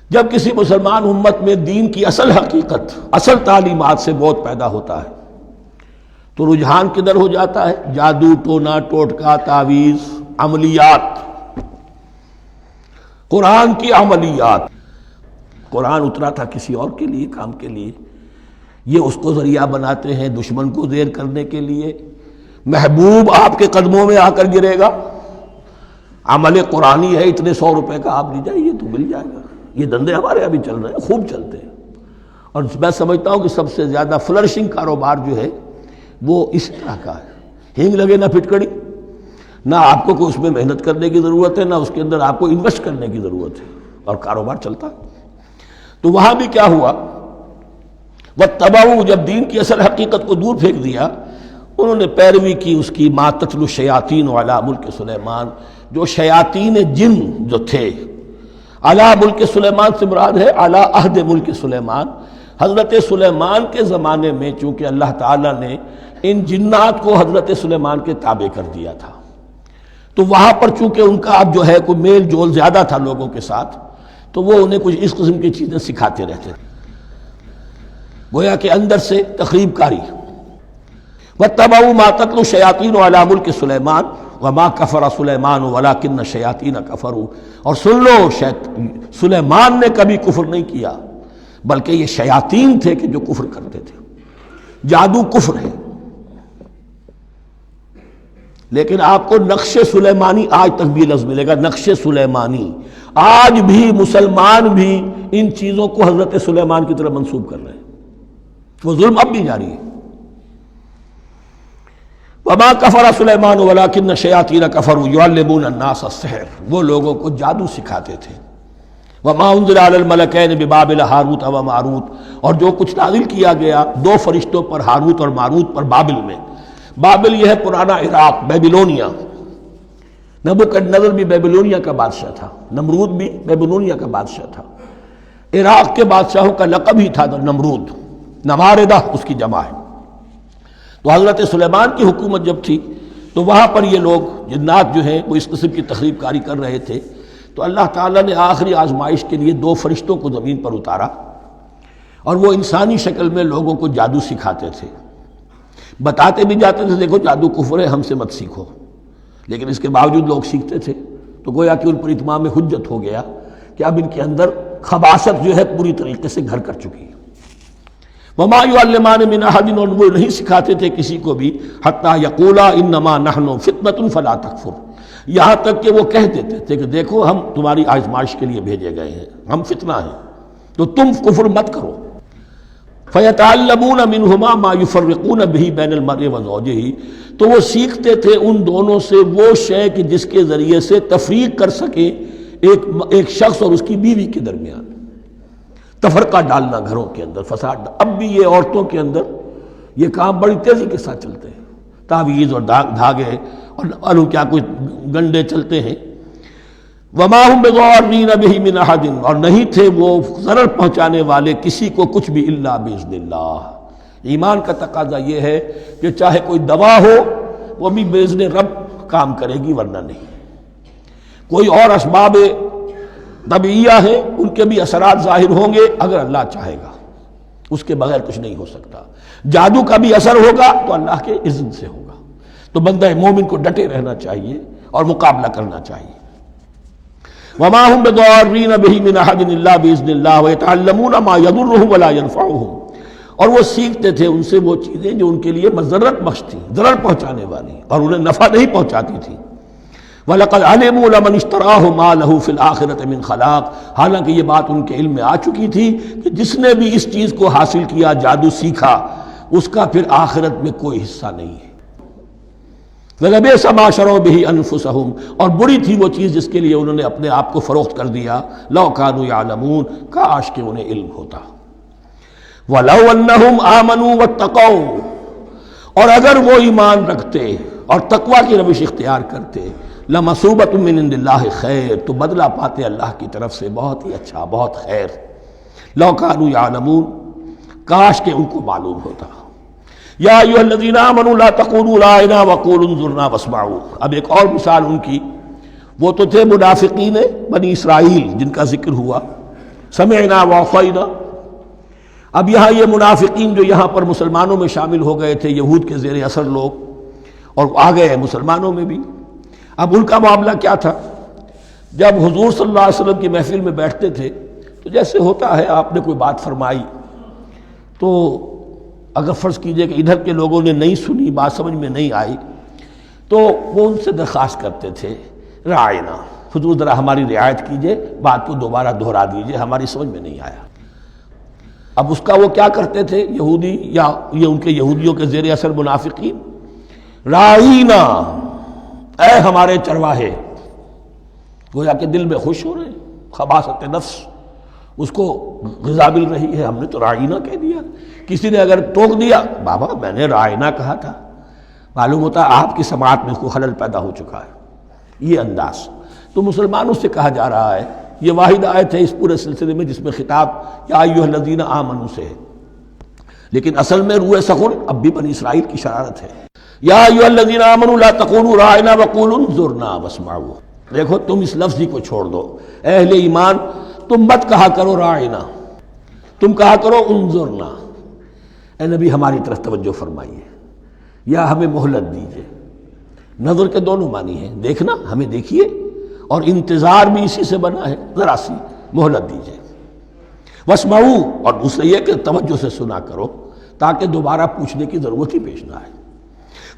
جب کسی مسلمان امت میں دین کی اصل حقیقت، اصل تعلیمات سے بہت پیدا ہوتا ہے تو رجحان کدھر ہو جاتا ہے؟ جادو، ٹونا، ٹوٹکا، تعویذ، عملیات، قرآن کی عملیات۔ قرآن اترا تھا کسی اور کے لیے، کام کے لیے، یہ اس کو ذریعہ بناتے ہیں دشمن کو زیر کرنے کے لیے۔ محبوب آپ کے قدموں میں آ کر گرے گا، عمل قرآنی ہے، اتنے 100 روپے کا آپ لے جائیے تو مل جائے گا۔ یہ دندے ہمارے ابھی چل رہے ہیں، خوب چلتے ہیں، اور میں سمجھتا ہوں کہ سب سے زیادہ فلرشنگ کاروبار جو ہے وہ اس طرح کا ہے۔ ہینگ لگے نہ پھٹکڑی، نہ آپ کو کوئی اس میں محنت کرنے کی ضرورت ہے، نہ اس کے اندر آپ کو انویسٹ کرنے کی ضرورت ہے، اور کاروبار چلتا ہے۔ تو وہاں بھی کیا ہوا، وَاتَّبَعُوا، جب دین کی اصل حقیقت کو دور پھینک دیا، انہوں نے پیروی کی اس کی مَا تَتْلُو الشَّيَاطِينُ عَلَىٰ مُلْكِ سُلَيْمَانَ، جو شیاطین جن جو تھے، عَلَىٰ مُلْكِ سُلَيْمَان سے مراد ہے عَلَىٰ عہد ملک سلیمان، حضرت سلیمان کے زمانے میں چونکہ اللہ تعالیٰ نے ان جنات کو حضرت سلیمان کے تابع کر دیا تھا، تو وہاں پر چونکہ ان کا اب جو ہے کوئی میل جول زیادہ تھا لوگوں کے ساتھ، تو وہ انہیں کچھ اس قسم کی چیزیں سکھاتے رہتے تھے، گویا کہ اندر سے تخریب کاری۔ وَاتَّبَعُوا مَا تَتْلُو الشَّيَاطِينُ عَلَىٰ مُلْكِ سُلَيْمَانَ وَمَا كَفَرَ سُلَيْمَانُ وَلَٰكِنَّ الشَّيَاطِينَ كَفَرُوا، اور سن لو، سلیمان نے کبھی کفر نہیں کیا، بلکہ یہ شیاطین تھے کہ جو کفر کرتے تھے۔ جادو کفر ہے، لیکن آپ کو نقش سلیمانی آج تک بھی لفظ ملے گا، نقش سلیمانی، آج بھی مسلمان بھی ان چیزوں کو حضرت سلیمان کی طرف منسوب کر رہے ہیں، وہ ظلم اب بھی جاری ہے۔ وما کفر سلیمان ولکن الشیاطین کفروا یعلمون الناس السحر، وہ لوگوں کو جادو سکھاتے تھے۔ وما انزل علی الملکین ببابل ہاروت و ماروت، اور جو کچھ نازل کیا گیا 2 فرشتوں پر، ہاروت اور ماروت پر، بابل میں۔ بابل یہ ہے پرانا عراق، بیبلونیا، نبوکدنضر بھی بیبلونیا کا بادشاہ تھا، نمرود بھی بیبلونیا کا بادشاہ تھا، عراق کے بادشاہوں کا لقب ہی تھا نمرود، نماردہ اس کی جمع ہے۔ تو حضرت سلیمان کی حکومت جب تھی تو وہاں پر یہ لوگ جنات جو ہیں وہ اس قسم کی تخریب کاری کر رہے تھے، تو اللہ تعالیٰ نے آخری آزمائش کے لیے 2 فرشتوں کو زمین پر اتارا، اور وہ انسانی شکل میں لوگوں کو جادو سکھاتے تھے، بتاتے بھی جاتے تھے دیکھو جادو کفر ہے، ہم سے مت سیکھو، لیکن اس کے باوجود لوگ سیکھتے تھے، تو گویا کہ ان پر اتمام حجت ہو گیا کہ اب ان کے اندر خباثت جو ہے پوری طریقے سے گھر کر چکی ہے۔ وما یعلمان من احد، اور وہ نہیں سکھاتے تھے کسی کو بھی، حتی یقولا انما نحن فتنۃ فلا تکفر، یہاں تک کہ وہ کہہ دیتے تھے کہ دیکھو ہم تمہاری آزمائش کے لیے بھیجے گئے ہیں، ہم فتنہ ہیں تو تم کفر مت کرو۔ فیتعلمون منہما ما یفرقون به بین المرء وزوجہ، تو وہ سیکھتے تھے ان دونوں سے وہ شے کہ جس کے ذریعے سے تفریق کر سکے ایک شخص اور اس کی بیوی کے درمیان، تفرقہ ڈالنا گھروں کے اندر، فساد۔ اب بھی یہ عورتوں کے اندر یہ کام بڑی تیزی کے ساتھ چلتے ہیں، تعویذ اور دھاگے اور کیا کچھ گنڈے چلتے ہیں۔ وما هم بضارین بہ من احد، اور نہیں تھے وہ ضرر پہنچانے والے کسی کو کچھ بھی الا باذن اللہ۔ ایمان کا تقاضا یہ ہے کہ چاہے کوئی دوا ہو وہ بھی باذن رب کام کرے گی، ورنہ نہیں۔ کوئی اور اسباب طبیعیہ ہیں، ان کے بھی اثرات ظاہر ہوں گے اگر اللہ چاہے گا، اس کے بغیر کچھ نہیں ہو سکتا۔ جادو کا بھی اثر ہوگا تو اللہ کے اذن سے ہوگا۔ تو بندہ مومن کو ڈٹے رہنا چاہیے اور مقابلہ کرنا چاہیے۔ وما هم بضارین به من احد الا باذن اللہ ویتعلمون ما یضرهم ولا ينفعهم، اور وہ سیکھتے تھے ان سے وہ چیزیں جو ان کے لیے مضرت بخش تھی، ضرر پہنچانے والی، اور انہیں نفع نہیں پہنچاتی تھی۔ وَلَقَدْ عَلِمُوا لَمَنِ اشْتَرَاهُ مَا لَهُ فِي الْآخِرَةِ مِنْ خَلَاقٍ، حالانکہ یہ بات ان کے علم میں آ چکی تھی کہ جس نے بھی اس چیز کو حاصل کیا، جادو سیکھا، اس کا پھر آخرت میں کوئی حصہ نہیں ہے۔ وَلَبِئْسَ مَا شَرَوْا بِهِ أَنفُسَهُمْ، اور بری تھی وہ چیز جس کے لیے انہوں نے اپنے آپ کو فروخت کر دیا۔ لَوْ كَانُوا يَعْلَمُونَ، کاش کہ انہیں علم ہوتا۔ وَلَوْ أَنَّهُمْ آمَنُوا وَاتَّقَوْا، اور اگر وہ ایمان رکھتے اور تقوی کی روش اختیار کرتے، لَمَثُوبَةٌ مِّنْ عِندِ اللَّهِ خَيْرٌ، تو بدلہ پاتے اللہ کی طرف سے بہت ہی اچھا، بہت خیر۔ لَوْ كَانُوا يَعْلَمُونَ، کاش کہ ان کو معلوم ہوتا۔ یا ایھا الذین آمنوا لا تقولوا رائنا وقولوا انظرنا واسمعوا، اب ایک اور مثال ان کی، وہ تو تھے منافقین بنی اسرائیل جن کا ذکر ہوا، سمعنا وعصینا۔ اب یہاں یہ منافقین جو یہاں پر مسلمانوں میں شامل ہو گئے تھے، یہود کے زیر اثر لوگ، اور آ گئے ہیں مسلمانوں میں بھی، اب ان کا معاملہ کیا تھا؟ جب حضور صلی اللہ علیہ وسلم کی محفل میں بیٹھتے تھے تو جیسے ہوتا ہے، آپ نے کوئی بات فرمائی تو اگر فرض کیجئے کہ ادھر کے لوگوں نے نہیں سنی، بات سمجھ میں نہیں آئی، تو وہ ان سے درخواست کرتے تھے رعاینا، حضور ذرا ہماری رعایت کیجئے، بات کو دوبارہ دہرا دیجئے، ہماری سمجھ میں نہیں آیا۔ اب اس کا وہ کیا کرتے تھے یہودی، یا یہ ان کے یہودیوں کے زیر اثر منافقین، رعاینا، اے ہمارے چرواہے، گویا کہ دل میں خوش ہو رہے ہیں، خباثت نفس اس کو غذا مل رہی ہے، ہم نے تو رعاینا کہہ دیا۔ کسی نے اگر ٹوک دیا، بابا میں نے رعاینا کہا تھا، معلوم ہوتا ہے آپ کی سماعت میں کوئی خلل پیدا ہو چکا ہے، یہ انداز تو مسلمانوں سے کہا جا رہا ہے۔ یہ واحد آیت ہے اس پورے سلسلے میں جس میں خطاب یا ایھا الذین آمنوا سے ہے، لیکن اصل میں روح سخن اب بھی بنی اسرائیل کی شرارت ہے۔ یا ایھا الذین آمنوا لا تقولوا رعاینا وقولوا انظرنا واسمعوا، دیکھو تم اس لفظ کو چھوڑ دو، اے اہل ایمان تم مت کہا کرو رعاینا، تم کہا کرو انظرنا، اے نبی ہماری طرف توجہ فرمائیے، یا ہمیں مہلت دیجیے۔ نظر کے دونوں معنی ہیں، دیکھنا، ہمیں دیکھیے، اور انتظار بھی اسی سے بنا ہے، ذرا سی مہلت دیجیے۔ واسمعوا، اور دوسرے یہ کہ توجہ سے سنا کرو تاکہ دوبارہ پوچھنے کی ضرورت ہی پیش نہ آئے۔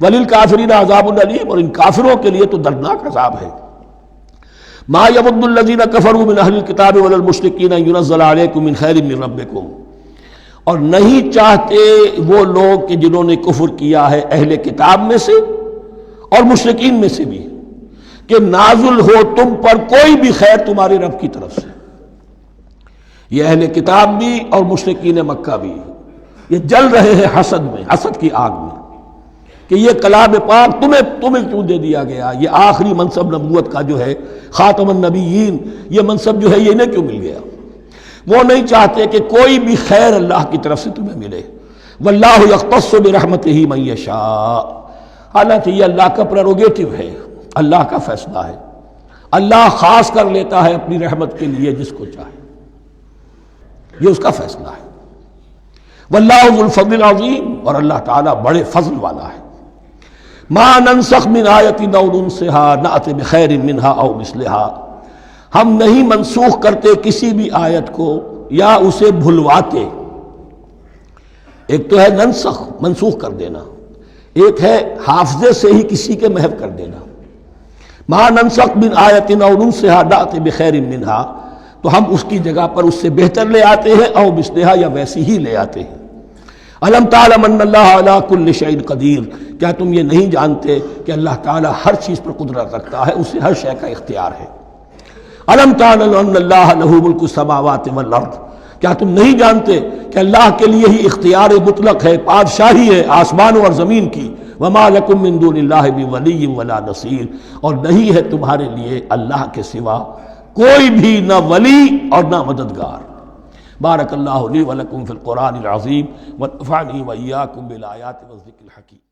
وللکافرین عذاب الیم، اور ان کافروں کے لیے تو دردناک عذاب ہے۔ ما یود الذین کفروا من اہل الکتاب ولا المشرکین ان ینزل علیکم من خیر من ربکم، اور نہیں چاہتے وہ لوگ کہ جنہوں نے کفر کیا ہے اہل کتاب میں سے اور مشرکین میں سے بھی، کہ نازل ہو تم پر کوئی بھی خیر تمہارے رب کی طرف سے۔ یہ اہل کتاب بھی اور مشرکین مکہ بھی یہ جل رہے ہیں حسد میں، حسد کی آگ میں، کہ یہ کلام پاک تمہیں کیوں دے دیا گیا، یہ آخری منصب نبوت کا جو ہے خاتم النبیین، یہ منصب جو ہے یہ انہیں کیوں مل گیا؟ وہ نہیں چاہتے کہ کوئی بھی خیر اللہ کی طرف سے تمہیں ملے۔ واللہ یختص برحمتہ من یشاء، حالانکہ یہ اللہ کا پریروگیٹو ہے، اللہ کا فیصلہ ہے، اللہ خاص کر لیتا ہے اپنی رحمت کے لیے جس کو چاہے، یہ اس کا فیصلہ ہے۔ واللہ ذو الفضل العظیم، اور اللہ تعالیٰ بڑے فضل والا ہے۔ ما ننسخ من آیت او ننسها نأت بخیر منہا او مثلہا، ہم نہیں منسوخ کرتے کسی بھی آیت کو یا اسے بھلواتے۔ ایک تو ہے ننسخ، منسوخ کر دینا، ایک ہے حافظے سے ہی کسی کے محو کر دینا۔ ما ننسخ من آیت او ننسها نأت بخیر منہا، تو ہم اس کی جگہ پر اس سے بہتر لے آتے ہیں، او مثلہا، یا ویسی ہی لے آتے ہیں۔ الم تعلم ان اللہ علی کل شیء قدیر، کیا تم یہ نہیں جانتے کہ اللہ تعالیٰ ہر چیز پر قدرت رکھتا ہے، اسے ہر شے کا اختیار ہے۔ الم تعلم ان اللہ لہ ملک السماوات والارض، کیا تم نہیں جانتے کہ اللہ کے لیے ہی اختیار مطلق ہے، بادشاہی ہے آسمانوں اور زمین کی۔ وما لکم من دون اللہ من ولی ولا نصیر، اور نہیں ہے تمہارے لیے اللہ کے سوا کوئی بھی نہ ولی اور نہ مددگار۔ بارک اللہ لی ولکم فی القرآن العظیم ونفعنی وإیاکم بالآیات والذکر الحکیم۔